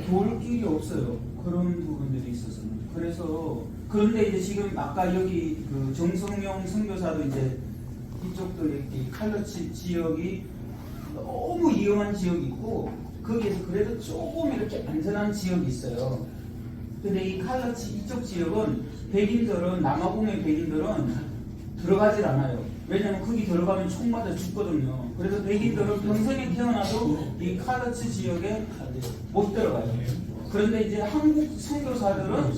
도울 길이 없어요. 그런 부분들이 있어서. 그래서 그런데 이제 지금 아까 여기 정성용 선교사도 이제 이쪽도 이렇게 칼러치 지역이 너무 위험한 지역이 있고 거기에서 그래도 조금 이렇게 안전한 지역이 있어요. 근데 이 칼러치 이쪽 지역은 백인들은 남아공의 백인들은 들어가질 않아요. 왜냐면 거기 들어가면 총 맞아 죽거든요. 그래서 백인들은 평생에 태어나도 이 칼러치 지역에 못 들어가요. 그런데 이제 한국 선교사들은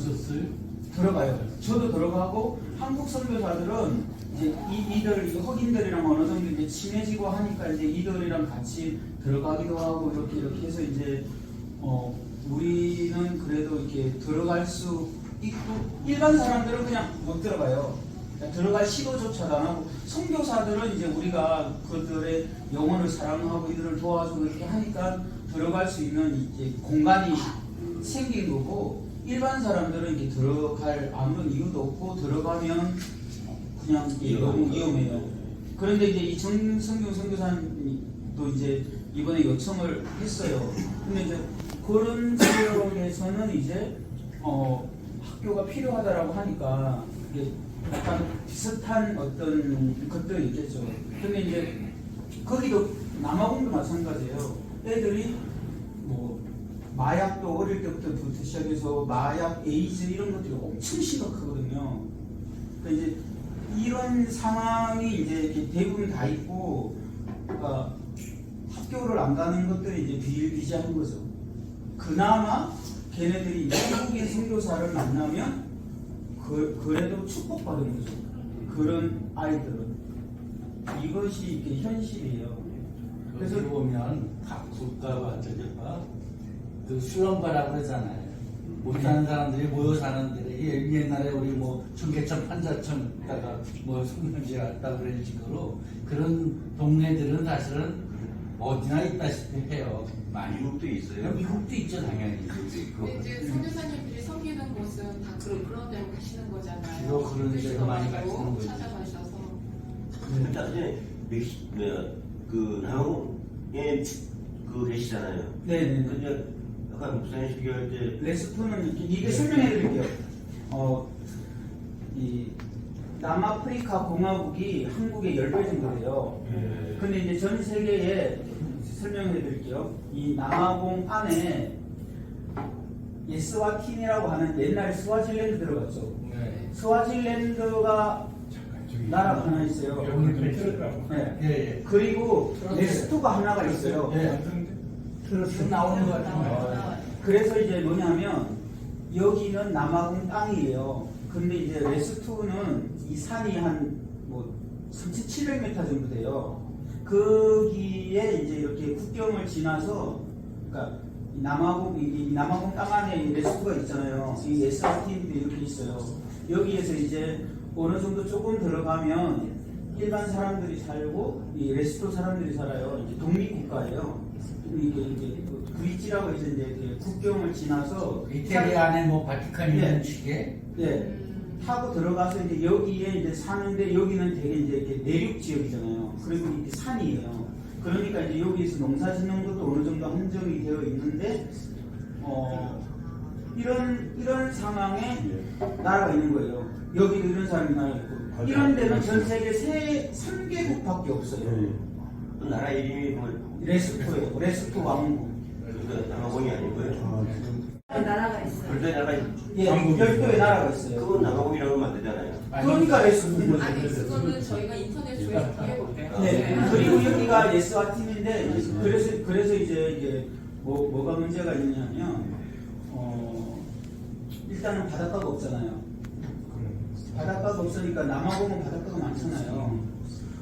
들어가요. 저도 들어가고 한국 선교사들은 이제 이들 흑인들이랑 어느 정도 이제 친해지고 하니까 이제 이들이랑 같이 들어가기도 하고 이렇게 해서 이제 우리는 그래도 이렇게 들어갈 수 있고 일반 사람들은 그냥 못 들어가요. 그러니까 들어갈 시도조차도 안 하고 선교사들은 이제 우리가 그들의 영혼을 사랑하고 이들을 도와주고 이렇게 하니까 들어갈 수 있는 이제 공간이 생긴 거고 일반 사람들은 이렇게 들어갈 아무런 이유도 없고 들어가면 그냥 너무 위험해요. 그런데 이제 이 정성경 선교사님도 이제 이번에 요청을 했어요. 근데 이제 그런 지역에서는 이제 학교가 필요하다라고 하니까 이게 약간 비슷한 어떤 것들이 있겠죠. 근데 이제 거기도 남아공도 마찬가지예요. 애들이 마약도 어릴 때부터 시작해서 마약, 에이즈 이런 것들이 엄청 심각하거든요. 그러니까 이제 이런 상황이 이제 대부분 다 있고, 그러니까 학교를 안 가는 것들이 이제 비일비재한 거죠. 그나마 걔네들이 한국의 선교사를 만나면 그래도 축복받은 거죠. 그런 아이들은 이것이 이게 현실이에요. 그래서 보면 각 국가와 저기가 그 수련가라고 그러잖아요. 못 사는 사람들이 모여 사는 데를 옛날에 우리 중계천 판자천다가 성명제 갔다 그런 식으로 그런 동네들은 사실은 어디나 있다시피 해요. 많이. 미국도 있어요. 미국도 있죠, 당연히. 근데 이제 선교사님들이 섬기는 곳은 다 그런 데로 가시는 거잖아요. 주로 그런 데로 많이 가시는 거죠. 찾아가셔서. 나중에 그 남아공에 그 계시잖아요. 네네. 근데 아까 목사님 얘기할 때 레스토는 이게 설명해 드릴게요. 이 남아프리카 공화국이 한국의 10배 정도 돼요. 근데 이제 전 세계에 설명해 드릴게요. 이 남아공 안에 에스와틴이라고 하는 옛날에 스와질랜드 들어갔죠. 네. 스와질랜드가 나라가 하나 있어요. 네. 예, 예. 그리고 레스토가 하나가 있어요. 지금 나오는 것 같은데. 그래서 이제 뭐냐면 여기는 남아공 땅이에요. 근데 이제 레스토는 이 산이 한 뭐 3,700m 정도 돼요. 거기에 이제 이렇게 국경을 지나서, 그러니까 이 남아공 땅 안에 레스토가 있잖아요. 이 에스와틴도 이렇게 있어요. 여기에서 이제 어느 정도 조금 들어가면 일반 사람들이 살고 이 레스토 사람들이 살아요. 이제 독립국가예요. 이게 브릿지라고 해서 이제 국경을 지나서 이태리 안에 뭐 바티칸이 네. 있는 시기에 네. 타고 들어가서 이제 여기에 이제 사는데 여기는 되게 이제 이렇게 내륙 지역이잖아요. 그리고 이게 산이에요. 그러니까 이제 여기에서 농사 짓는 것도 어느 정도 한정이 되어 있는데 이런 상황에 나라가 있는 거예요. 여기도 이런 사람이 나라 있고 이런 데는 전 세계 3개국밖에 없어요. 그 나라 이름이 뭐 레스토예요. 레스토 왕국. 그러니까 남아공이 아니고요. 나라가 있어요. 별도의 나라가 예, 별도의 나라가 있어요. 그건 남아공이라고 하면 안 되잖아요. 그러니까 레스토인 거죠. 아니 그거는 저희가 인터넷 쪽에서 구해볼게요. 네. 그리고 여기가 에스와틴인데 그래서 이제 뭐가 문제가 있냐면 일단은 바닷가가 없잖아요. 바닷가가 없으니까 남아공은 바닷가가 많잖아요.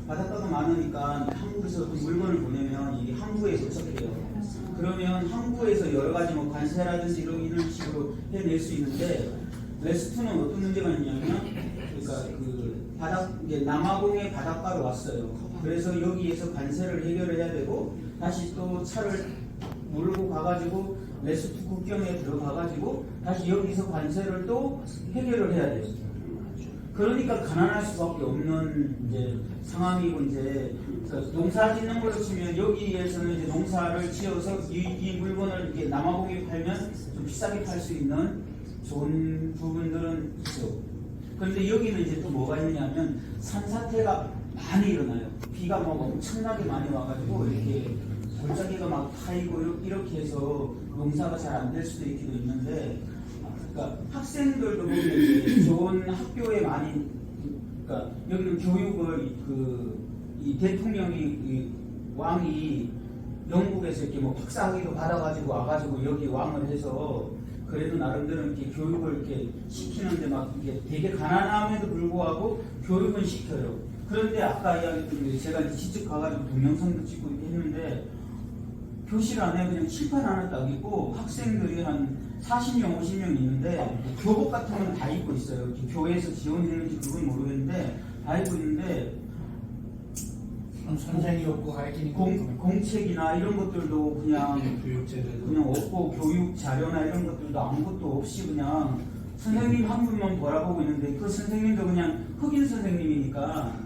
바닷가가 많으니까 한국에서 어떤 물건을 보내면 이게 항구에 도착해요. 그러면 항구에서 여러 가지 뭐 관세라든지 이런 식으로 해낼 수 있는데 레스토는 어떤 문제가 있냐면 그러니까 이게 남아공의 바닷가로 왔어요. 그래서 여기에서 관세를 해결해야 되고 다시 또 차를 몰고 가가지고 레스토 국경에 들어가가지고 다시 여기서 관세를 또 해결을 해야 돼요. 그러니까 가난할 수밖에 없는 이제 상황이고 이제 농사 짓는 걸로 치면 여기에서는 이제 농사를 지어서 이 물건을 이렇게 남아공에 팔면 좀 비싸게 팔 수 있는 좋은 부분들은 있죠. 그런데 여기는 이제 또 뭐가 있냐면 산사태가 많이 일어나요. 비가 막 엄청나게 많이 와가지고 이렇게 골짜기가 막 파이고 이렇게 해서 농사가 잘 안 될 수도 있기도 있는데, 그러니까 학생들도 보면 이제 좋은 학교에 많이, 그러니까 여기는 교육을 이 대통령이 이 왕이 영국에서 이렇게 뭐 박사학위도 받아가지고 와가지고 여기 왕을 해서 그래도 나름대로 이렇게 교육을 이렇게 시키는데 막 이게 되게 가난함에도 불구하고 교육은 시켜요. 그런데 아까 이야기했던 게 제가 이제 직접 가가지고 동영상도 찍고 이렇게 했는데 교실 안에 그냥 칠판 하나 딱 있고 학생들이 한 40명, 50명 있는데 교복 같은 건 다 입고 있어요. 교회에서 지원했는지 그건 모르겠는데 다 입고 있는데 선생이 없고 가르치는 공책이나 이런 것들도 그냥 교육제도 그냥 없고 교육 자료나 이런 것들도 아무것도 없이 그냥 선생님 한 분만 바라보고 있는데 그 선생님도 그냥 흑인 선생님이니까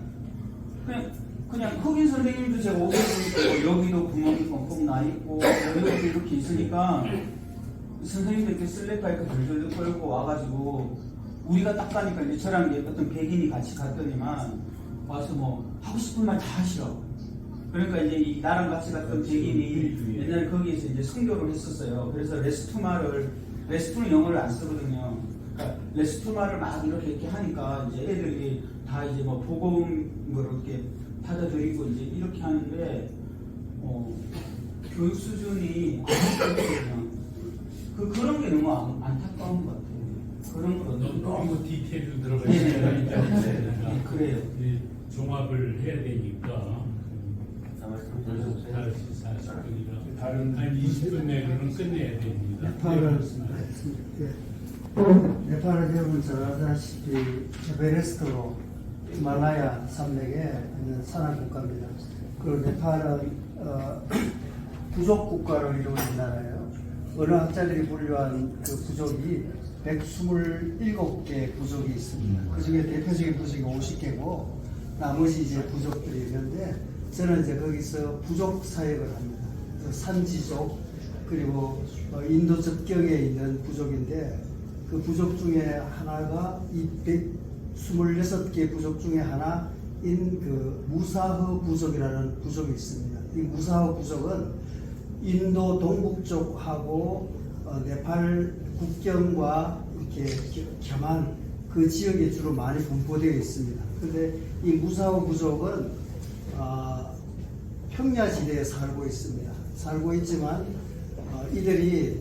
그냥 흑인 선생님도 제가 오고 보니까 여기도 구멍이 뻥뻥 나 있고 여기도 이렇게 있으니까 선생님도 이렇게 슬래퍼 이렇게 덜덜 끌고 와가지고 우리가 딱 가니까 이제 저랑 이제 어떤 백인이 같이 갔더니만 와서 뭐 하고 싶은 말 다 하시라고. 그러니까 이제 이 나랑 같이 갔던 백인이 옛날에 거기에서 이제 선교를 했었어요. 그래서 레스토는 영어를 안 쓰거든요. 그러니까 레스토마를 막 이렇게 하니까 이제 애들이 다 이제 뭐 복음을 이렇게 받아들이고 이제 이렇게 하는데 교육 수준이 그런 게 너무 안타까운 것 같아요. 그런 거 너무 디테일로 들어가 네, 있으니까 네, 그래요. 종합을 해야 되니까 다른 한 20분 내로는 끝내야 됩니다. 네팔은 여러분 잘 아다시피 에베레스트로 히말라야 산맥에 있는 산악 국가입니다. 그리고 네팔은 부족 국가로 이루어진 나라예요. 어느 학자들이 분류한 그 부족이 127개 부족이 있습니다. 그 중에 대표적인 부족이 50개고 나머지 이제 부족들이 있는데 저는 이제 거기서 부족 사역을 합니다. 산지족 그리고 인도 접경에 있는 부족인데 그 부족 중에 하나가 이 126개 부족 중에 하나인 그 무사흐 부족이라는 부족이 있습니다. 이 무사흐 부족은 인도 동북쪽하고 네팔 국경과 이렇게 겸한 그 지역에 주로 많이 분포되어 있습니다. 그런데 이 무사흐 부족은 평야지대에 살고 있습니다. 살고 있지만 이들이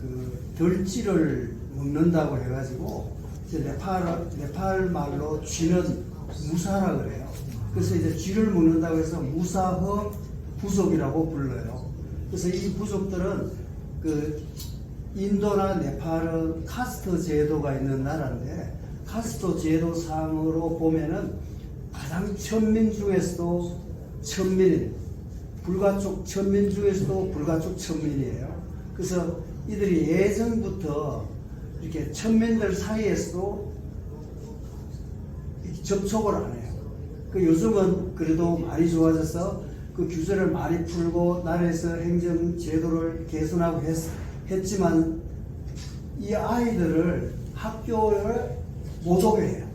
그 덜지를 먹는다고 해가지고 이제 네팔 말로 쥐는 무사라 그래요. 그래서 이제 쥐를 먹는다고 해서 무사흐 부족이라고 불러요. 그래서 이 부족들은 그 인도나 네팔은 카스트 제도가 있는 나라인데 카스트 제도상으로 보면은 가장 천민 중에서도 천민인, 불가촉 천민 중에서도 불가촉 천민이에요. 그래서 이들이 예전부터 이렇게 천민들 사이에서도 접촉을 안 해요. 그 요즘은 그래도 많이 좋아져서 그 규제를 많이 풀고 나라에서 행정 제도를 개선하고 했지만 이 아이들을 학교를 못 오게 해요.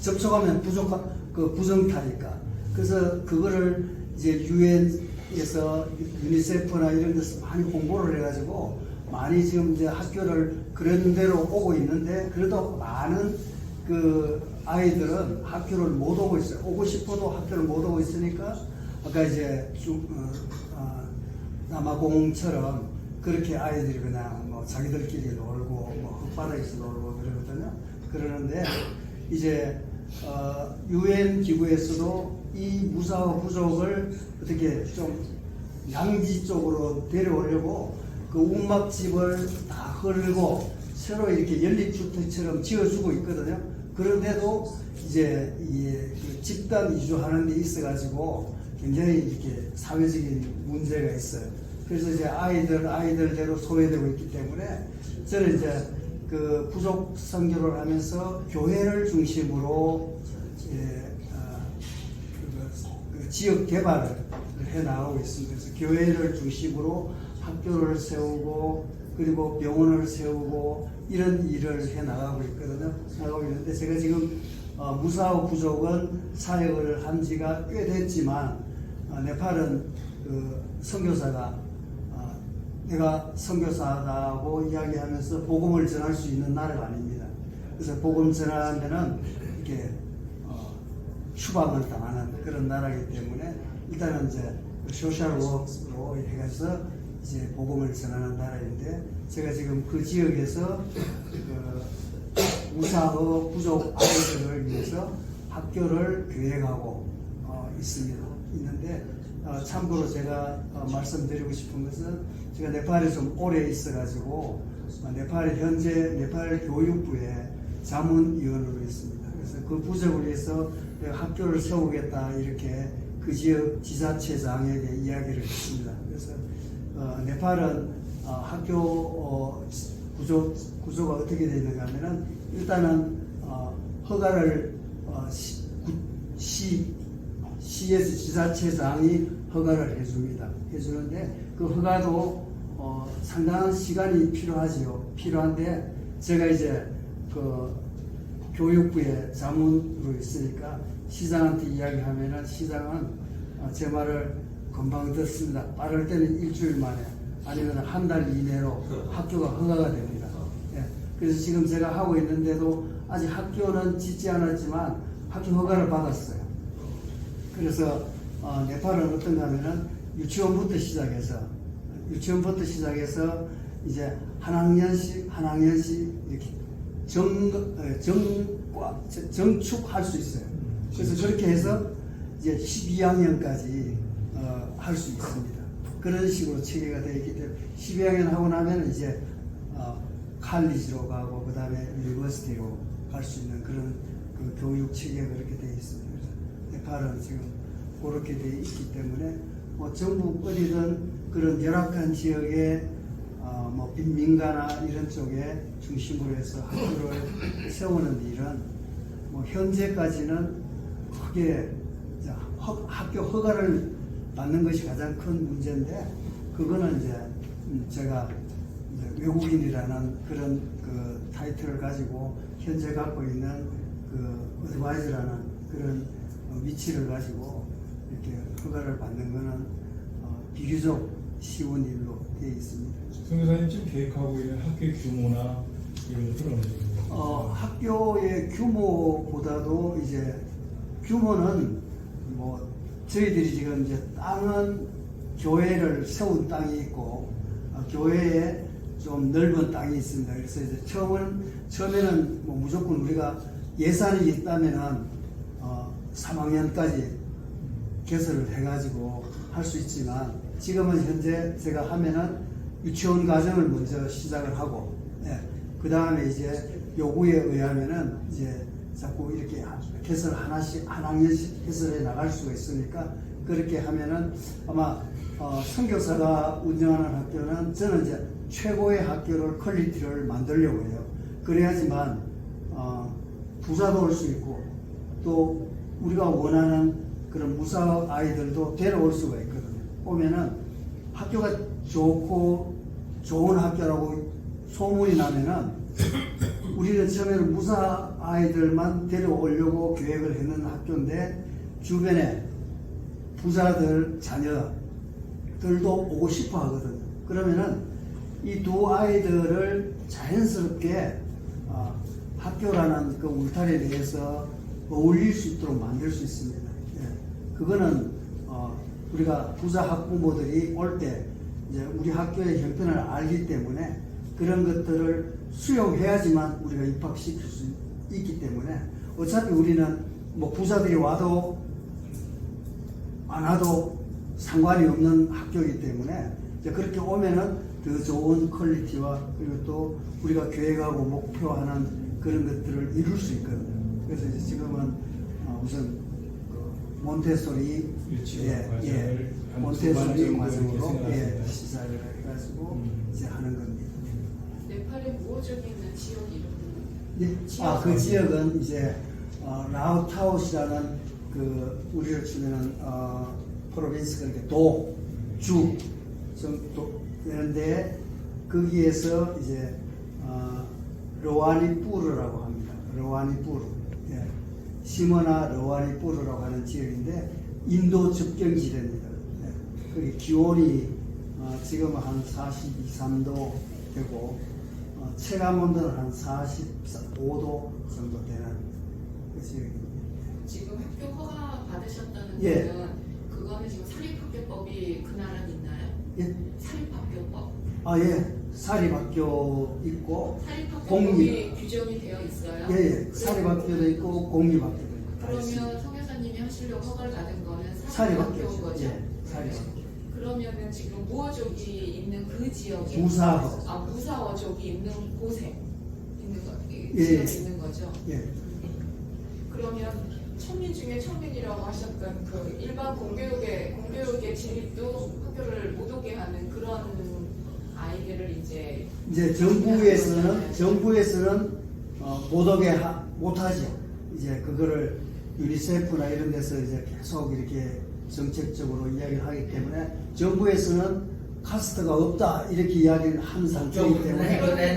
접촉하면 부정타니까. 그래서 그거를 이제 유엔에서 유니세프나 이런 데서 많이 홍보를 해가지고 많이 지금 이제 학교를 그런 대로 오고 있는데 그래도 많은 그 아이들은 학교를 못 오고 있어요. 오고 싶어도 학교를 못 오고 있으니까 아까 이제 남아공처럼 그렇게 아이들이 그냥 뭐 자기들끼리 놀고 뭐 흙바닥에서 놀고 그러거든요. 그러는데 이제 유엔 기구에서도 이 무사흐 부족을 어떻게 좀 양지 쪽으로 데려오려고 그 움막집을 다 헐고 새로 이렇게 연립주택처럼 지어주고 있거든요. 그런데도 이제 이 집단 이주하는 데 있어가지고 굉장히 이렇게 사회적인 문제가 있어요. 그래서 이제 아이들대로 소외되고 있기 때문에 저는 이제 그 부족 선교를 하면서 교회를 중심으로 그 지역 개발을 해 나가고 있습니다. 그래서 교회를 중심으로 학교를 세우고 그리고 병원을 세우고 이런 일을 해 나가고 있거든요. 나가고 있는데 제가 지금 무사흐 부족은 사역을 한 지가 꽤 됐지만 네팔은 그 선교사가 내가 선교사다고 이야기하면서 복음을 전할 수 있는 나라가 아닙니다. 그래서 복음 전하는 데는 이렇게 추방을 당하는 그런 나라이기 때문에 일단은 이제 소셜 워크로 해서 이제 복음을 전하는 나라인데 제가 지금 그 지역에서 그 무사흐 부족 아이들을 위해서 학교를 계획하고 있는데 참고로 제가 말씀드리고 싶은 것은 제가 네팔에 좀 오래 있어가지고 네팔 교육부의 자문위원으로 있습니다. 그래서 그 부족을 위해서 내가 학교를 세우겠다 이렇게 그 지역 지자체장에게 이야기를 했습니다. 그래서 네팔은 학교 구조가 어떻게 되어 있는가 하면은 일단은 허가를 시에서 지자체장이 허가를 해주는데 그 허가도 상당한 시간이 필요한데 제가 이제 그 교육부의 자문으로 있으니까 시장한테 이야기하면은 시장은 제 말을 금방 듣습니다. 빠를 때는 일주일 만에 아니면 한 달 이내로 학교가 허가가 됩니다. 예. 그래서 지금 제가 하고 있는데도 아직 학교는 짓지 않았지만 학교 허가를 받았어요. 그래서 네팔은 어떤가 하면은 유치원부터 시작해서 이제 한 학년씩 이렇게 정축할 수 있어요. 그래서 그렇게 해서 이제 12학년까지 할 수 있습니다. 그런 식으로 체계가 되어 있기 때문에 12학년 하고 나면 이제 칼리지로 가고 그 다음에 유니버시티로 갈 수 있는 그런 그 교육 체계가 그렇게 되어 있습니다. 그래서 네팔은 지금 그렇게 돼 있기 때문에 전국 어디든 그런 열악한 지역에 뭐 빈민가나 이런 쪽에 중심으로 해서 학교를 세우는 일은 뭐 현재까지는 크게 학교 허가를 받는 것이 가장 큰 문제인데 그거는 이제 제가 이제 외국인이라는 그런 그 타이틀을 가지고 현재 갖고 있는 그 어드바이저라는 그런 위치를 가지고 이렇게 허가를 받는 거는 비교적 쉬운 일로 되어 있습니다. 선교사님 지금 계획하고 있는 학교 규모나 이런 것들은 어느 정도? 학교의 규모보다도 이제 규모는 뭐 저희들이 지금 이제 땅은 교회를 세운 땅이 있고 교회에 좀 넓은 땅이 있습니다. 그래서 이제 처음에는 뭐 무조건 우리가 예산이 있다면은 3학년까지 개설을 해가지고 할 수 있지만 지금은 현재 제가 하면은 유치원 과정을 먼저 시작을 하고 그 다음에 이제 요구에 의하면은 이제 자꾸 이렇게 개설 하나씩 한 학년씩 개설해 나갈 수가 있으니까 그렇게 하면은 아마 선교사가 운영하는 학교는 저는 이제 최고의 학교를 퀄리티를 만들려고 해요. 그래야지만 부자도 올 수 있고 또 우리가 원하는 그런 무사 아이들도 데려올 수가 있거든요. 오면은 학교가 좋고 좋은 학교라고 소문이 나면은 우리는 처음에는 무사 아이들만 데려오려고 계획을 했는 학교인데 주변에 부자들 자녀들도 오고 싶어 하거든요. 그러면은 이 두 아이들을 자연스럽게 학교라는 그 울타리 내에서 어울릴 수 있도록 만들 수 있습니다. 그거는 우리가 부자 학부모들이 올 때 이제 우리 학교의 형편을 알기 때문에 그런 것들을 수용해야지만 우리가 입학시킬 수 있기 때문에 어차피 우리는 뭐 부자들이 와도 안 와도 상관이 없는 학교이기 때문에 이제 그렇게 오면은 더 좋은 퀄리티와 그리고 또 우리가 계획하고 목표하는 그런 것들을 이룰 수 있거든요. 그래서 이제 지금은 우선 몬테소리 몬테소리 과정으로 시작을 해가지고 이제 하는 겁니다. 네팔에 무호적이 있는 지역 이름은? 그 지역은 이제 라우타우시라는 그 우리를 치면은 프로빈스가 이렇게 주 정도 되는데 거기에서 이제 로와니푸르라고 합니다. 로와니푸르. 시모나 로와니푸르라고 하는 지역인데 인도 접경지대입니다. 거기 기온이 지금 한 42, 3도 되고 체감온도는 한 45도 정도 되는 그 지역입니다. 지금 학교 허가 받으셨다는 예. 거는 그거는 지금 사립학교법이 그 나라는 있나요? 예? 사립학교법. 사립학교 있고 사립학교법이 규정이 되어 있어요. 사립학교도 있고 공립학교도 있고. 그러면 성교사님이 하시려고 허가를 받은 거는 사립학교죠. 사립학교인 거죠? 사립학교. 그러면은 지금 무어족이 있는 그 지역에 무사어. 무사어족이 있는 곳에 있는 거 예. 지역에 있는 거죠. 그러면 천민 중에 천민이라고 하셨던 그 일반 공교육의 진입도 학교를 못 오게 하는 그런 아이들을 이제 정부에서는 못 오게 못하죠. 이제 그거를 유니세프나 이런 데서 이제 계속 이렇게 정책적으로 이야기를 하기 때문에 정부에서는 카스트가 없다 이렇게 이야기를 하는 상태이기 때문에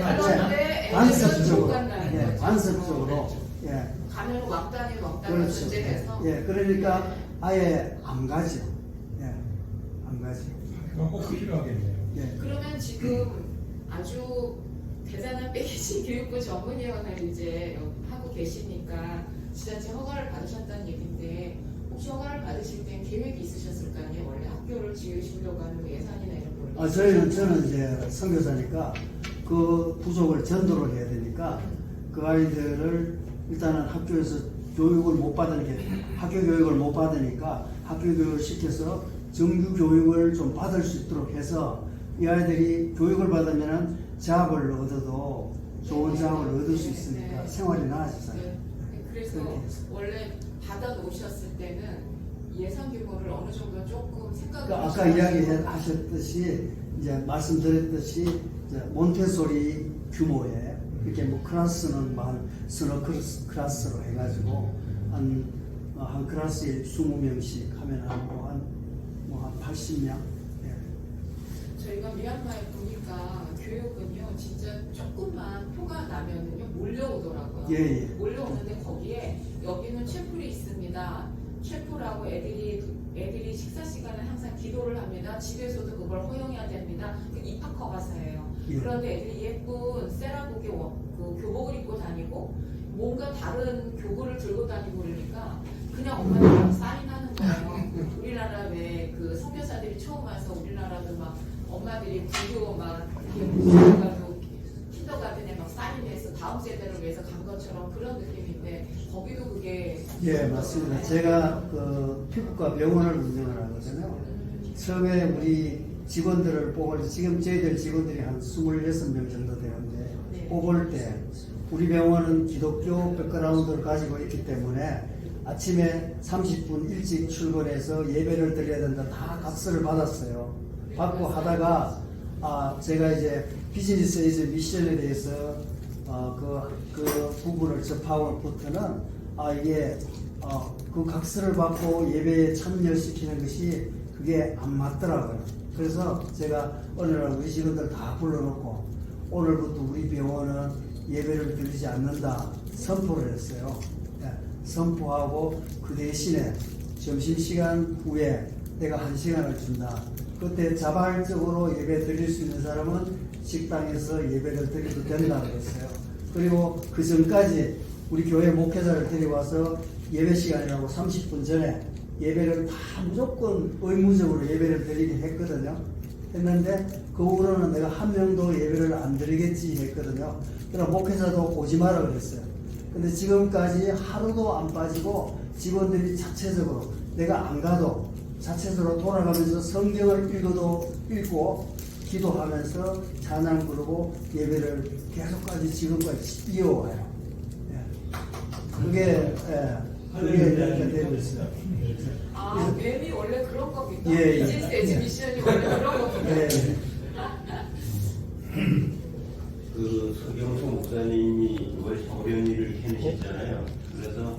간섭적으로 가면 왕따니 그렇죠. 존재해서 그러니까 아예 안 가죠. 안 가죠. 꼭 필요하겠네요. 그러면 지금 아주 대단한 빼기신 교육부 전문위원회를 이제 하고 계시니까 지자체 허가를 받으셨다는 얘기인데 혹시 허가를 받으실 땐 계획이 있으셨을 거 아니에요? 원래 학교를 지으시려고 하는 예산이나 이런 걸. 저는 이제 선교사니까 그 부족을 전도를 해야 되니까 그 아이들을 일단은 학교에서 교육을 못 받으니까 학교 교육을 못 받으니까 학교 교육을 시켜서 정규 교육을 좀 받을 수 있도록 해서 이 아이들이 교육을 받으면 자업을 얻어도 좋은 자업을 얻을 수 있으니까 생활이 나아지잖아요. 그래서 원래 받아 놓으셨을 때는 예산 규모를 어느 정도 조금 생각을 그 아까 이야기하셨듯이 이제 말씀드렸듯이 이제 몬테소리 규모에 이렇게 뭐 클래스는 한 서너 클래스로 해가지고 한 클래스에 20명씩 하면 한 80명. 저희가 미얀마에 보니까 교육은요 진짜 조금만 표가 나면은요 몰려오더라고요. 예. 몰려오는데 거기에 여기는 채플이 있습니다. 채플하고 애들이 식사 시간에 항상 기도를 합니다. 집에서도 그걸 허용해야 됩니다. 그 입학허 가사예요. 예. 그런데 애들이 예쁜 세라복의 그 교복을 입고 다니고 뭔가 다른 교구를 들고 다니고 그러니까 그냥 엄마들이랑 사인하는 거예요. 우리나라 왜 그 선교사들이 처음 와서 우리나라도 막 엄마들이 구교 막 이렇게 킨더가든에 막 사인해서 다음 세대를 위해서 간 것처럼 그런 느낌인데 거기도 그게 예, 맞습니다. 제가 그 피부과 병원을 운영을 하거든요. 처음에 우리 직원들을 뽑을 때 지금 저희들 직원들이 한 26명 정도 되는데 뽑을 때 우리 병원은 기독교 백그라운드를 가지고 있기 때문에 아침에 30분 일찍 출근해서 예배를 드려야 된다 다 각서를 받았어요. 받고 하다가 제가 이제 비즈니스 에이즈 미션에 대해서 그 부분을 접하고부터는 이게 그 각서를 받고 예배에 참여시키는 것이 그게 안 맞더라고요. 그래서 제가 어느 날 우리 직원들 다 불러놓고 오늘부터 우리 병원은 예배를 드리지 않는다 선포를 했어요. 선포하고 그 대신에 점심시간 후에 내가 1시간을 준다. 그때 자발적으로 예배 드릴 수 있는 사람은 식당에서 예배를 드려도 된다고 했어요. 그리고 그 전까지 우리 교회 목회자를 데려와서 예배 시간이라고 30분 전에 예배를 다 무조건 의무적으로 예배를 드리게 했거든요. 했는데 그 후로는 내가 한 명도 예배를 안 드리겠지 했거든요. 그러나 목회자도 오지 마라 그랬어요. 근데 지금까지 하루도 안 빠지고 직원들이 자체적으로 내가 안 가도 자체적으로 돌아가면서 성경을 읽고 기도하면서 찬양 부르고 예배를 계속까지 지금까지 이어와요. 그게 이렇게 되고 있어요. 맵이 원래 그런 겁니까? 예. 비즈니스 에ግዚ비션이 원래 그런 겁니까? 예. 그 서경석 목사님이 어려운 일을 해내셨잖아요. 그래서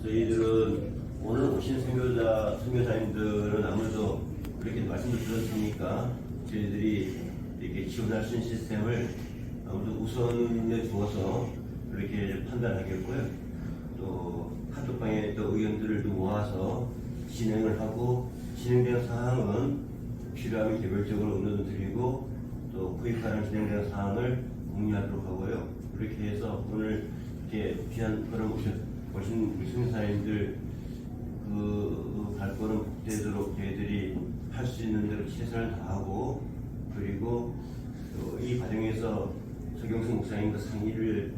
저희들은 오늘 오신 선교사님들은 아무래도 그렇게 말씀을 들었으니까 저희들이 이렇게 지원할 수 있는 시스템을 아무래도 우선에 두어서 그렇게 판단하겠고요. 또 카톡방에 또 의견들을 또 모아서 진행을 하고 진행되는 사항은 필요하면 개별적으로 의논을 드리고 또 구입하는 진행되는 사항을 공유하도록 하고요. 그렇게 해서 오늘 이렇게 귀한 그런 오신 우리 선교사님들 그 발걸음 복되도록 저희들이 할 수 있는 대로 최선을 다하고 그리고 또 이 과정에서 서경석 목사님과 상의를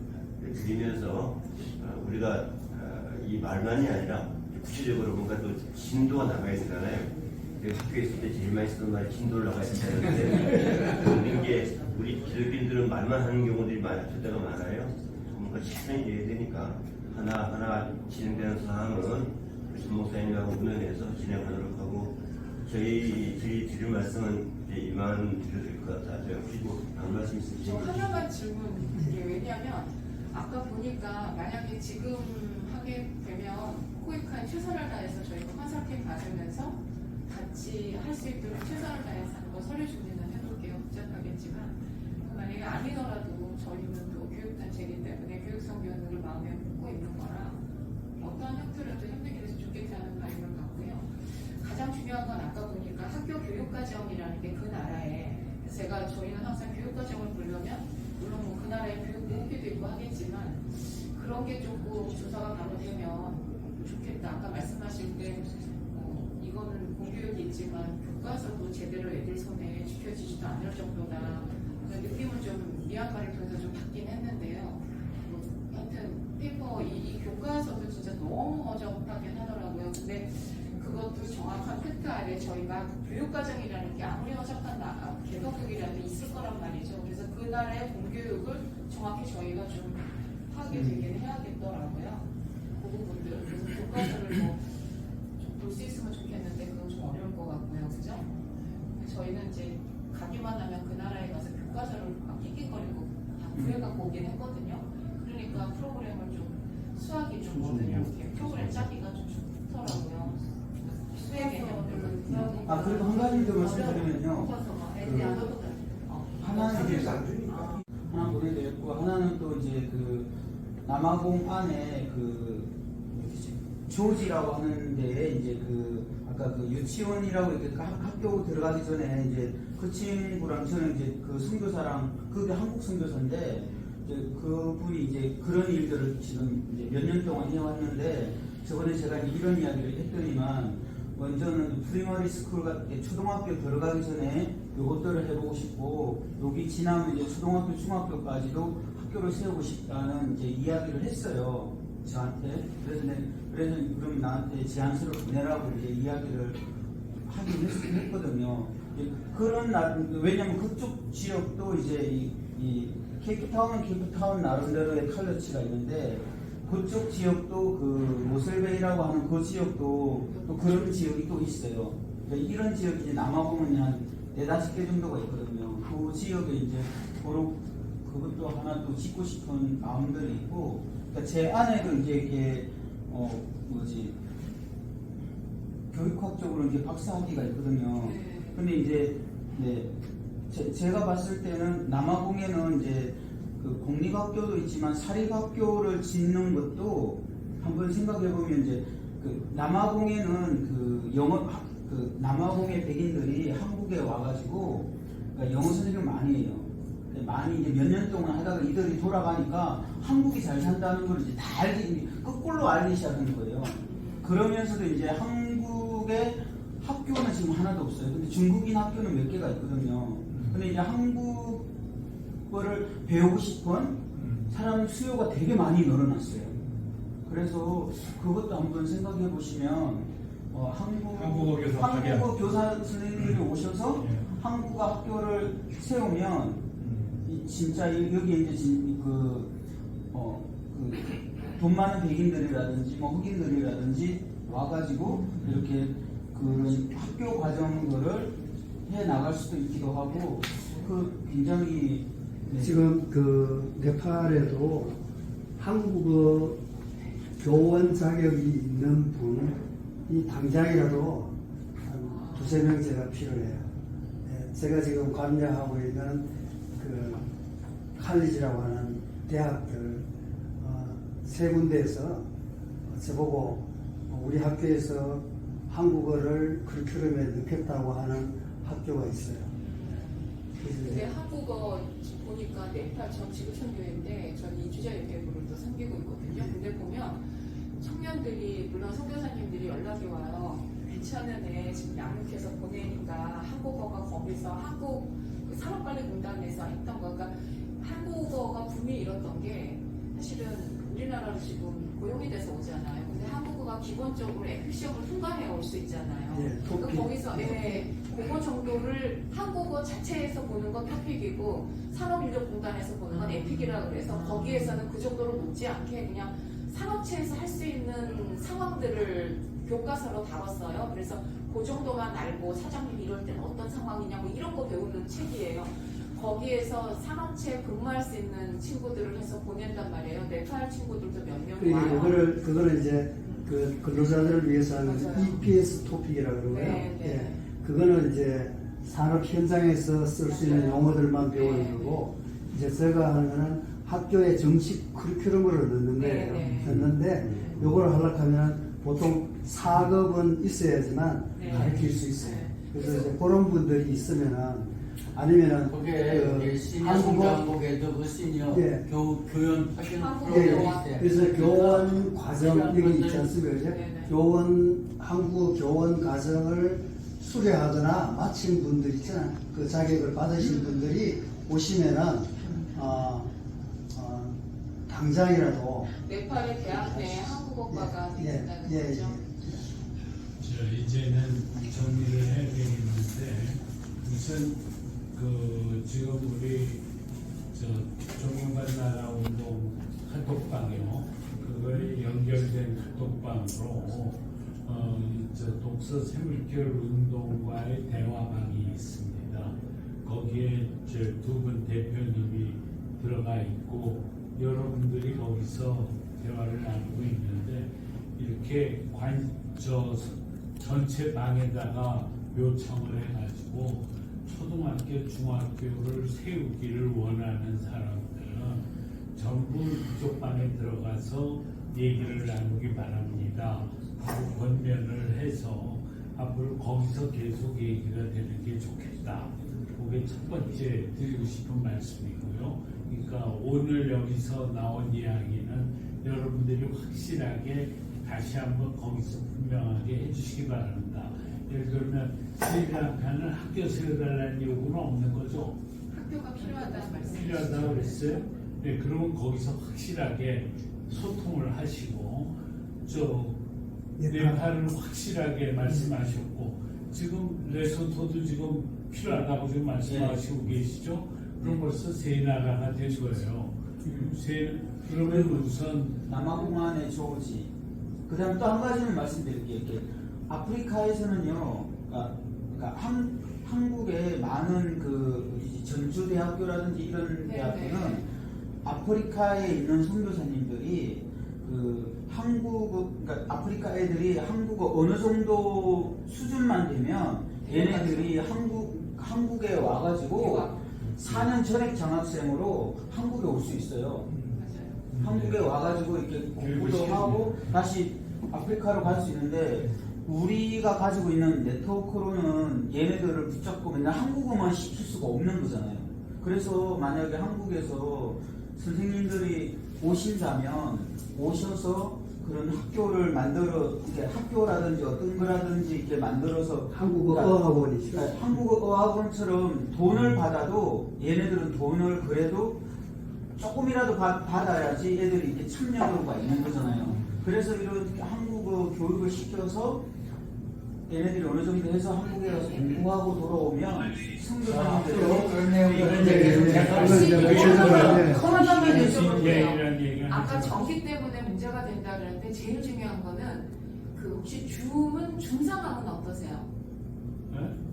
드리면서 우리가 이 말만이 아니라 구체적으로 뭔가 또 진도가 나가야 되잖아요. 학교에 있을 때 제일 많이 쓰던 말이 진도를 나가야 된다는데 그런 게 우리 기독교인들은 말만 하는 경우들이 많을 때가 많아요. 뭔가 실천이 돼야 되니까 하나하나 진행되는 사항은 전 목사님하고 의논해서 진행하도록 하고 저희 드릴 말씀은 이만 드려도 될 것 같아요. 그리고 다른 말씀 있으시죠? 저 하나만 질문드려요. 왜냐하면 아까 보니까 만약에 지금 하게 되면 코이카에 최선을 다해서 저희가 컨설팅 받으면서 같이 할 수 있도록 최선을 다해서 한번 서류 준비는 해볼게요. 복잡하겠지만 만약에 아니더라도 저희는 또 교육단체이기 때문에 교육성교육을 마음에 품고 있는 거라 어떠한 형태로도 협력이 돼서 좋겠다는 바람을 갖고요. 가장 중요한 건 아까 보니까 학교 교육과정이라는 게 그 나라에 제가 저희는 항상 교육과정을 보려면 물론 뭐 그 나라의 교육 목표도 있고 하겠지만 그런 게 조금 조사가 가능되면 좋겠다. 아까 말씀하실 때 이거는 공교육이 있지만 교과서도 제대로 애들 손에 지켜지지도 않을 정도다. 느낌은 좀 미얀마를 통해서 좀 받긴 했는데요. 하여튼 페이퍼 이 교과서도 진짜 너무 어정하긴 하더라고요. 근데 그것도 정확한 팩트 아래 저희가 교육과정이라는 게 아무리 어정한 개독교육이라도 있을 거란 말이죠. 그래서 그 나라의 공교육을 정확히 저희가 좀 파악이 되긴 해야겠더라고요. 그 부분들. 그래서 교과서를 뭐 올 수 있으면 좋겠는데 그건 좀 어려울 것 같고요, 그죠? 저희는 이제 가기만 하면 그 나라에 가서 교과서를 막 낑낑거리고 다 구해갖고 오긴 했거든요. 그러니까 프로그램을 좀 수학이 좀 이렇게 프로그램 짜기가 좀 좋더라고요. 수의 개념들은 아 그리고 한 가지 더 말씀드리면요. 하나는 사실에서 안 주니까. 하나 보내드렸고 하나는 또 이제 그 남아공 안에 그 조지라고 하는 데에 이제 그 아까 그 유치원이라고 이렇게 학교 들어가기 전에 이제 그 친구랑 저는 이제 그 선교사랑 그게 한국 선교사인데 이제 그분이 이제 그런 일들을 지금 이제 몇 년 동안 해왔는데 저번에 제가 이런 이야기를 했더니만 먼저는 프리머리 스쿨 같은 초등학교 들어가기 전에 요것들을 해보고 싶고 여기 지나면 이제 초등학교 중학교까지도 학교를 세우고 싶다는 이제 이야기를 했어요 저한테. 그래서 그럼 나한테 제안서를 보내라고 이제 이야기를 하긴 했거든요. 그런 왜냐면 그쪽 지역도 이제 이 케이프타운은 케이프타운 나름대로의 컬러치가 있는데 그쪽 지역도 그 모슬베이라고 하는 그 지역도 또 그런 지역이 또 있어요. 그러니까 이런 지역이 이제 남아공은 한 4-5개 정도가 있거든요. 그 지역에 이제 그것도 하나 또 짓고 싶은 마음들이 있고, 그러니까 제 아내도 이제 이게 교육학적으로 이제 박사학위가 있거든요. 근데 이제 제가 봤을 때는 남아공에는 이제 그 공립학교도 있지만 사립학교를 짓는 것도 한번 생각해 보면 이제 그 남아공에는 그 남아공의 백인들이 한국에 와가지고 그러니까 영어 선생님을 많이 해요. 많이 이제 몇 년 동안 하다가 이들이 돌아가니까 한국이 잘 산다는 걸 이제 다 거꾸로 알기 시작한 거예요. 그러면서도 이제 한국의 학교는 지금 하나도 없어요. 근데 중국인 학교는 몇 개가 있거든요. 근데 이제 한국어를 배우고 싶은 사람 수요가 되게 많이 늘어났어요. 그래서 그것도 한번 생각해 보시면 한국어 교사 선생님이 오셔서 한국어 학교를 세우면 진짜 여기 이제 돈 많은 백인들이라든지 흑인들이라든지 와가지고 이렇게 그런 학교 과정들을 해 나갈 수도 있기도 하고 굉장히 지금 그 네팔에도 한국어 교원 자격이 있는 분이 당장이라도 한 2-3명 제가 필요해요. 제가 지금 관여하고 있는 그 칼리지라고 하는 대학들 3군데에서 저보고 우리 학교에서 한국어를 커리큘럼에 넣겠다고 하는 학교가 있어요. 근데 한국어 보니까 네팔 전 지구선교회인데 전 이주자 연계부를 또 섬기고 있거든요. 근데 보면 청년들이 물론 선교사님들이 연락이 와요. 괜찮은 애 지금 양육해서 보내니까 한국어가 거기서 한국 그 산업관리공단에서 했던 거, 그러니까 한국어가 붐이 일었던 게 사실은 우리나라로 지금 고용이 돼서 오잖아요. 근데 한국어가 기본적으로 에픽 시험을 통과해 올 수 있잖아요. 그러니까 거기서 그거 정도를 한국어 자체에서 보는 건 토픽이고 산업인력공단에서 보는 건 에픽이라 그래서 거기에서는 그 정도로 높지 않게 그냥 산업체에서 할 수 있는 상황들을 교과서로 다뤘어요. 그래서 그 정도만 알고 사장님 이럴 때는 어떤 상황이냐고 이런 거 배우는 책이에요. 거기에서 산업체에 근무할 수 있는 친구들을 해서 보낸단 말이에요. 네팔 친구들도 몇 명이 와요. 그거를 이제 그 근로자들을 위해서 하는 EPS 토픽이라고 그러고요. 그거는 이제 산업 현장에서 쓸 수 있는 용어들만 배우는 거고, 이제 제가 하는 거는 학교에 정식 커리큘럼으로 넣는 거예요. 넣는데 요걸 하려고 하면 보통 4급은 있어야지만 가르칠 수 있어요. 그래서 이제 그런 분들이 있으면은 아니면은 거기에 시니어 성장국에도 그 시니어 교원 학교 그래서 교원 과정 여기 있지 않습니까? 교원 한국어 교원 과정을 수료하거나 마친 분들 있잖아. 그 자격을 받으신 분들이 오시면은 당장이라도 네팔의 대학 내 한국어과가 된다는 거죠. 이제는 정리를 해야 되겠는데 우선 지금 우리 종용관 나라 운동 카톡방이요. 그거에 연결된 카톡방으로 독서 새물결 운동과의 대화방이 있습니다. 거기에 두 분 대표님이 들어가 있고 여러분들이 거기서 대화를 나누고 있는데 이렇게 전체 방에다가 요청을 해가지고 초등학교, 중학교를 세우기를 원하는 사람들은 전부 이쪽 방에 들어가서 얘기를 나누기 바랍니다. 하고 권면을 해서 앞으로 거기서 계속 얘기가 되는 게 좋겠다. 그게 첫 번째 드리고 싶은 말씀이고요. 그러니까 오늘 여기서 나온 이야기는 여러분들이 확실하게 다시 한번 거기서 분명하게 해주시기 바랍니다. 예를 들면 스리랑카는 학교 세워달라는 요구는 없는 거죠. 학교가 필요하다는 말씀. 필요하다고 그랬어요. 네, 그러면 거기서 확실하게 소통을 하시고 네팔은 확실하게 말씀하셨고 지금 레소토도 지금 필요하다고 지금 말씀하시고 계시죠. 그럼 벌써 세 나라가 된 거예요. 그러면 우선 남아공안의 조지. 그다음 또 한 가지는 말씀드릴게요. 이렇게 아프리카에서는요, 그러니까 한국의 많은 그 전주대학교라든지 이런 대학교는 아프리카에 있는 선교사님들이 그러니까 아프리카 애들이 한국어 어느 정도 수준만 되면 얘네들이 한국에 와가지고 4년 전액 장학생으로 한국에 올 수 있어요. 한국에 와가지고 이렇게 공부도 하고 다시 아프리카로 갈 수 있는데 우리가 가지고 있는 네트워크로는 얘네들을 붙잡고 맨날 한국어만 시킬 수가 없는 거잖아요. 그래서 만약에 한국에서 선생님들이 오신다면 오셔서 그런 학교를 이렇게 학교라든지 어떤 거라든지 이렇게 만들어서 한국어 어학원이죠. 한국어 어학원처럼 돈을 받아도 얘네들은 돈을 그래도 조금이라도 받아야지 애들이 이렇게 참여도가 있는 거잖아요. 그래서 이렇게 한국어 교육을 시켜서 얘네들이 어느 정도 해서 한국에 가서 공부하고 돌아오면 선교사님들이 그런 내용들은 아까 정기 때문에 문제가 된다 그랬는데 제일 중요한 거는 혹시 줌은 줌상황은 어떠세요?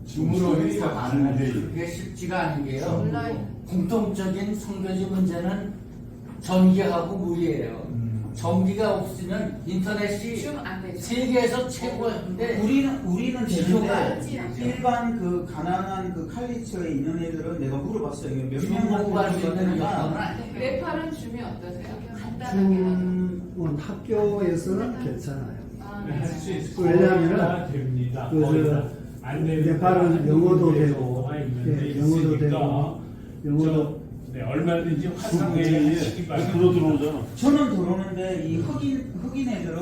줌으로 회의가 가능한데 그게 쉽지가 않은 게요. 온라인. 공통적인 선교지 문제는 전기하고 물이에요. 전기가 없으면 인터넷이 줌 안 되죠. 세계에서 최고인데 우리는 비교가 되는데 일반 그 가난한 그 칼리처에 있는 애들은 내가 물어봤어요. 몇 줌 명만 보고 갈 수 있는 되는 영상은 거니까 안 돼요. 네팔은 줌이 어떠세요? 간단하게라도. 학교에서는 괜찮아요. 할 수 있을 왜냐하면은 거가 됩니다. 그 거의 다 안내를 네팔은 영어도 하는 되고, 경우가 있는데 예, 영어도 있으니까 되고, 영어도 얼마든지 화상회의 시기 바랍니다. 들어오잖아. 저는 들어오는데 이 흑인 애들은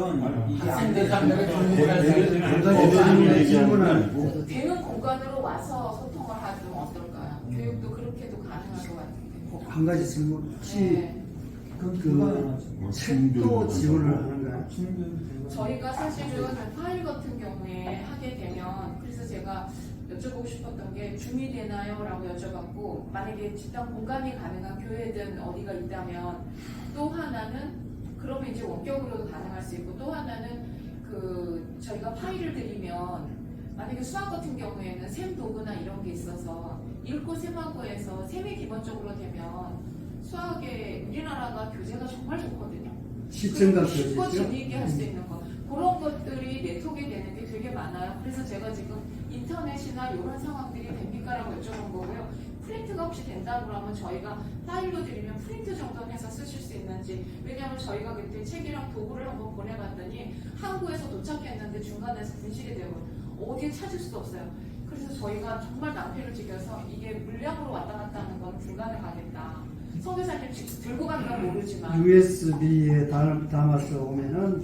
이게 안 학생들 돼요. 상대로 중국을 할 애들이 질문은 아니고 되는 공간으로 와서 소통을 하면 어떨까요? 교육도 그렇게도 가능할 것 같은데. 한 가지 질문 혹시 네. 책도 지원을 하는가요? 저희가 사실은 파일 같은 경우에 하게 되면 그래서 제가 여쭤보고 싶었던 게 줌이 되나요? 라고 여쭤봤고 만약에 집단 공간이 가능한 교회든 어디가 있다면 또 하나는 그러면 이제 원격으로도 가능할 수 있고 또 하나는 저희가 파일을 드리면 만약에 수학 같은 경우에는 셈 도구나 이런 게 있어서 읽고 셈하고 해서 셈이 기본적으로 되면 수학에 우리나라가 교재가 정말 좋거든요. 시청각 쉽고 교재죠? 재미있게 할 수 있는 거 그런 것들이 네트워크가 되는 게 되게 많아요. 그래서 제가 지금 인터넷이나 이런 상황들이 됩니까? 라고 여쭤본 거고요. 프린트가 혹시 된다고 하면 저희가 파일로 드리면 프린트 정도는 해서 쓰실 수 있는지 왜냐하면 저희가 그때 책이랑 도구를 한번 보내봤더니 항구에서 도착했는데 중간에서 분실이 되고 어디에 찾을 수도 없어요. 그래서 저희가 정말 낭패를 지겨서 이게 물량으로 왔다 갔다 하는 건 불가능하겠다. 선교사님 직접 들고 가니까 모르지만 USB에 담아서 오면은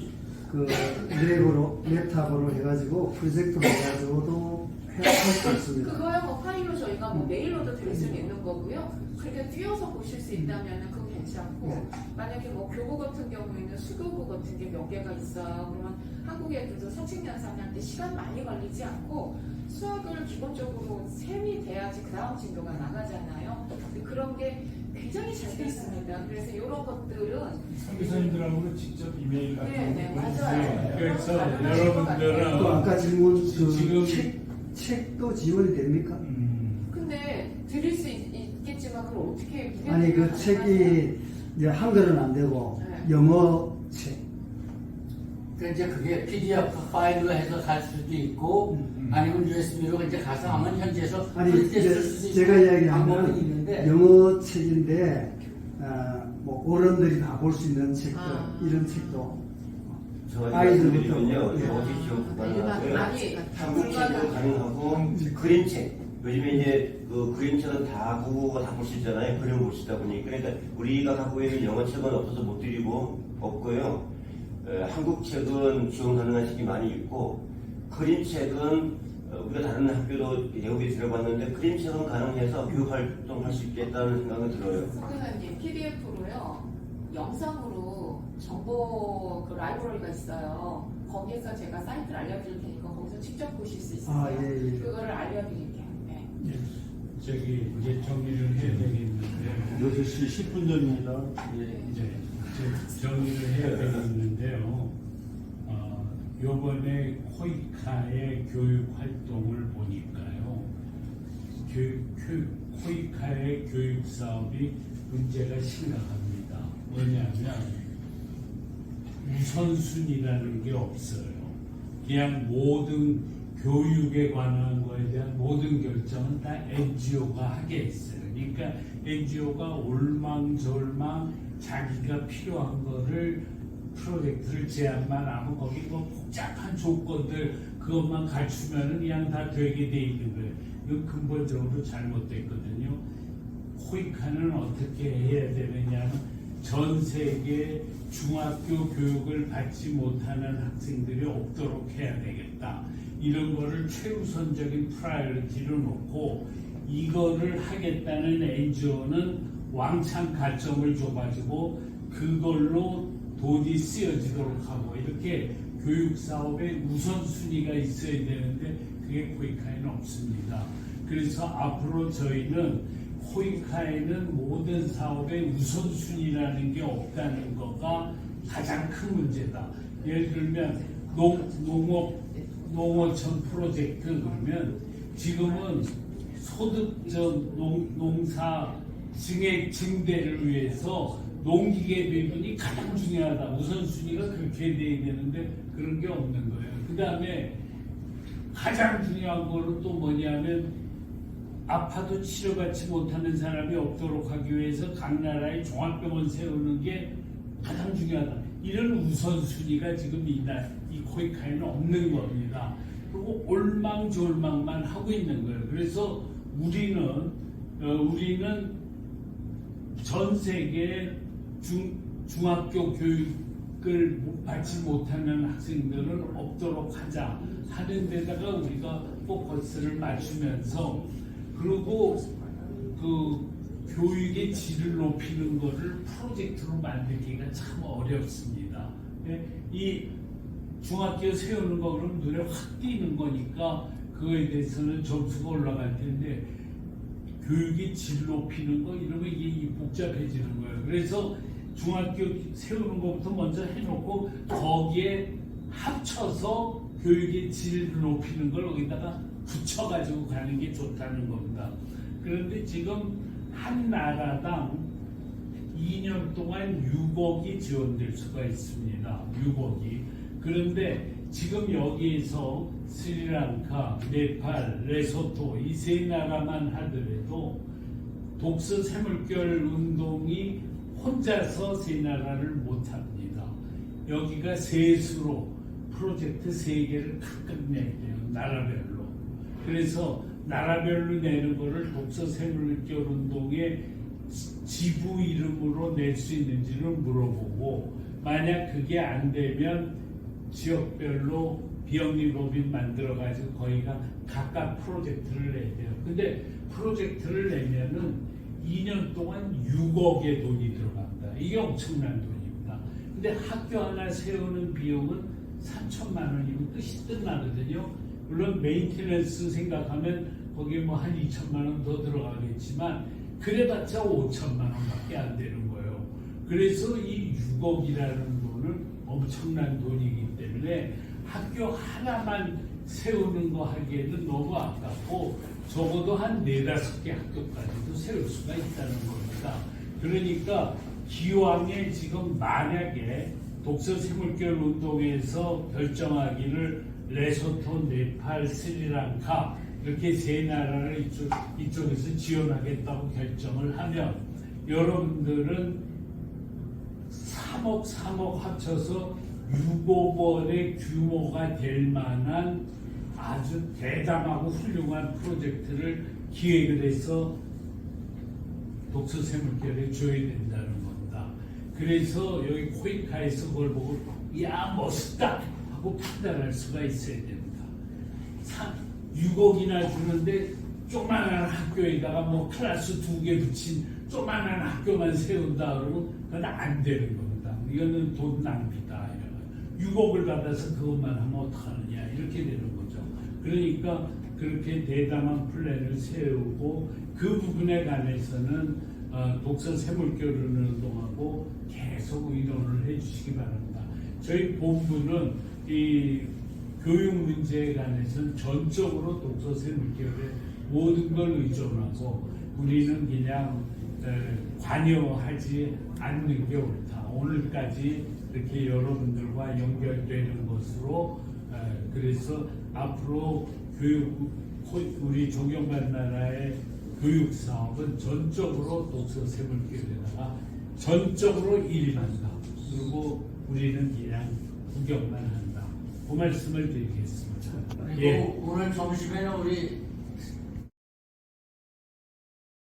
그 랩탑으로 해가지고 프로젝트로 해가지고도 할 수 있습니다. 그거야 뭐 파일로 저희가 뭐 메일로도 드릴 수는 있는 거고요. 그렇게 띄워서 보실 수 있다면은 그거 괜찮고 만약에 뭐 교구 같은 경우에는 수교구 같은 게 몇 개가 있어요. 그러면 한국 애들도 사칙 연산할 때 시간 많이 걸리지 않고 수학을 기본적으로 셈이 돼야지 그 다음 진도가 나가잖아요. 근데 그런 게 굉장히 잘 돼 있습니다. 그래서 이런 것들은 선교사님들하고는 직접 이메일 같은 네, 거 맞아요. 그래서 가능하실 것 여러분들은 또 아까 질문 그 지금 책도 지원이 됩니까? 근데 드릴 수 있겠지만 그걸 어떻게 아니 그 책이 이제 한글은 안 되고 네. 영어 책. 그러니까 이제 그게 PDF 파일로 해서 갈 수도 있고 아니면 USB로 이제 가서 하면 현지에서 아니 그렇게 쓸 이제 수도 있고 제가 이야기하는 방법은 있는데 영어 책인데 뭐 어른들이 다 볼 수 있는 책들 이런 책도 저희가 아이들부터 말씀드리면요, 예. 영어책 지원 불가능하고요. 아니, 한국책도 가능하고 그림책. 요즘에 이제 그 그림책은 다 국어가 다 볼 수 있잖아요. 그림 볼 수 있다 보니. 그러니까 우리가 갖고 있는 영어책은 없어서 못 드리고 없고요. 한국 책은 지원 가능한 책이 많이 있고 그림책은 우리가 다른 학교도 여기 들어봤는데 그림책은 가능해서 교육 활동할 수 있겠다는 생각은 들어요. 선생님 PDF로요 영상으로 정보 그 라이브러리가 있어요. 거기에서 제가 사이트를 알려드릴 테니까 거기서 직접 보실 수 있어요. 예. 그거를 알려드릴게요. 네. 저기 이제 정리를 해야 되겠는데 6시 10분 전입니다. 이제 정리를 해야 되겠는데요. 요번에 코이카의 교육 활동을 보니까요. 코이카의 교육 사업이 문제가 심각합니다. 뭐냐면 우선순위라는 게 없어요. 그냥 모든 교육에 관한 거에 대한 모든 결정은 다 NGO가 하게 했어요. 그러니까 NGO가 올망졸망 자기가 필요한 거를 프로젝트를 제안만 하면 거기 뭐 복잡한 조건들 그것만 갖추면은 그냥 다 되게 돼 있는 거예요. 이건 근본적으로 잘못됐거든요. 코이카는 어떻게 해야 되느냐면 전 세계 중학교 교육을 받지 못하는 학생들이 없도록 해야 되겠다. 이런 거를 최우선적인 프라이어리티로 놓고 이거를 하겠다는 NGO는 왕창 가점을 줘가지고 그걸로 돈이 쓰여지도록 하고 이렇게 교육 사업에 우선순위가 있어야 되는데 그게 코이카에는 없습니다. 그래서 앞으로 저희는 코이카에는 모든 사업의 우선순위라는 게 없다는 거가 가장 큰 문제다. 예를 들면 농어촌 프로젝트 그러면 지금은 소득적 농사 증액 증대를 위해서 농기계 배분이 가장 중요하다. 우선순위가 그렇게 돼야 되는데 그런 게 없는 거예요. 그 다음에 가장 중요한 거는 또 뭐냐면 아파도 치료받지 못하는 사람이 없도록 하기 위해서 각 나라에 종합병원 세우는 게 가장 중요하다. 이런 우선순위가 지금 이 코이카에는 없는 겁니다. 그리고 올망졸망만 하고 있는 거예요. 그래서 우리는 전 세계 중학교 교육을 받지 못하는 학생들은 없도록 하자 하는 데다가 우리가 포커스를 맞추면서 그리고 그 교육의 질을 높이는 거를 프로젝트로 만들기가 참 어렵습니다. 이 중학교 세우는 거 그러면 눈에 확 띄는 거니까 그거에 대해서는 점수가 올라갈 텐데 교육의 질 높이는 거 이러면 이게 복잡해지는 거예요. 그래서 중학교 세우는 것부터 먼저 해놓고 거기에 합쳐서 교육의 질을 높이는 걸 거기다가 붙여가지고 가는 게 좋다는 겁니다. 그런데 지금 한 나라당 2년 동안 6억이 지원될 수가 있습니다. 6억이. 그런데 지금 여기에서 스리랑카, 네팔, 레소토 이 세 나라만 하더라도 독서 새물결 운동이 혼자서 세 나라를 못합니다. 여기가 셋으로 프로젝트 3개를 각각 내야 돼요. 나라별로. 그래서 나라별로 내는 거를 독서 새물결 운동의 지부 이름으로 낼 수 있는지를 물어보고 만약 그게 안 되면 지역별로 비영리법인 만들어가지고 거기가 각각 프로젝트를 내야 돼요. 근데 프로젝트를 내면은 2년 동안 6억의 돈이 들어갑니다. 이게 엄청난 돈입니다. 근데 학교 하나 세우는 비용은 3천만 원이면 끝이 끝나거든요. 물론 메인테넌스 생각하면 거기에 뭐 한 2천만 원 더 들어가겠지만 그래봤자 5천만 원밖에 안 되는 거예요. 그래서 이 6억이라는 돈은 엄청난 돈이기 때문에 학교 하나만 세우는 거 하기에는 너무 아깝고 적어도 한 4-5개 학교까지도 세울 수가 있다는 겁니다. 그러니까 기왕에 지금 만약에 독서 샘물결 운동에서 결정하기를 레소토, 네팔, 스리랑카 이렇게 3나라를 이쪽에서 지원하겠다고 결정을 하면 여러분들은 3억 합쳐서 6억 원의 규모가 될 만한 아주 대담하고 훌륭한 프로젝트를 기획을 해서 독서 샘물결에 줘야 된다는 겁니다. 그래서 여기 코이카에서 그걸 보고 야 멋있다 하고 판단할 수가 있어야 됩니다. 6억이나 주는데 조그만한 학교에다가 뭐 클래스 2개 붙인 조그만한 학교만 세운다 그러면 그건 안 되는 겁니다. 이거는 돈 낭비다. 6억을 받아서 그것만 하면 어떡하느냐 이렇게 되는 거죠. 그러니까 그렇게 대담한 플랜을 세우고 그 부분에 관해서는 독서 샘물결 운동하고 계속 의논을 해주시기 바랍니다. 저희 본부는 이 교육 문제에 관해서는 전적으로 독서 샘물결에 모든 걸 의존하고 우리는 그냥 관여하지 않는 게 옳다. 오늘까지 이렇게 여러분들과 연결되는 것으로 그래서 앞으로 우리 존경받는 나라의 교육 사업은 전적으로 독서 샘물결에다가 전적으로 일인한다. 그리고 우리는 그냥 구경만 한다. 그 말씀을 드리겠습니다. 그리고 오늘 점심에는 우리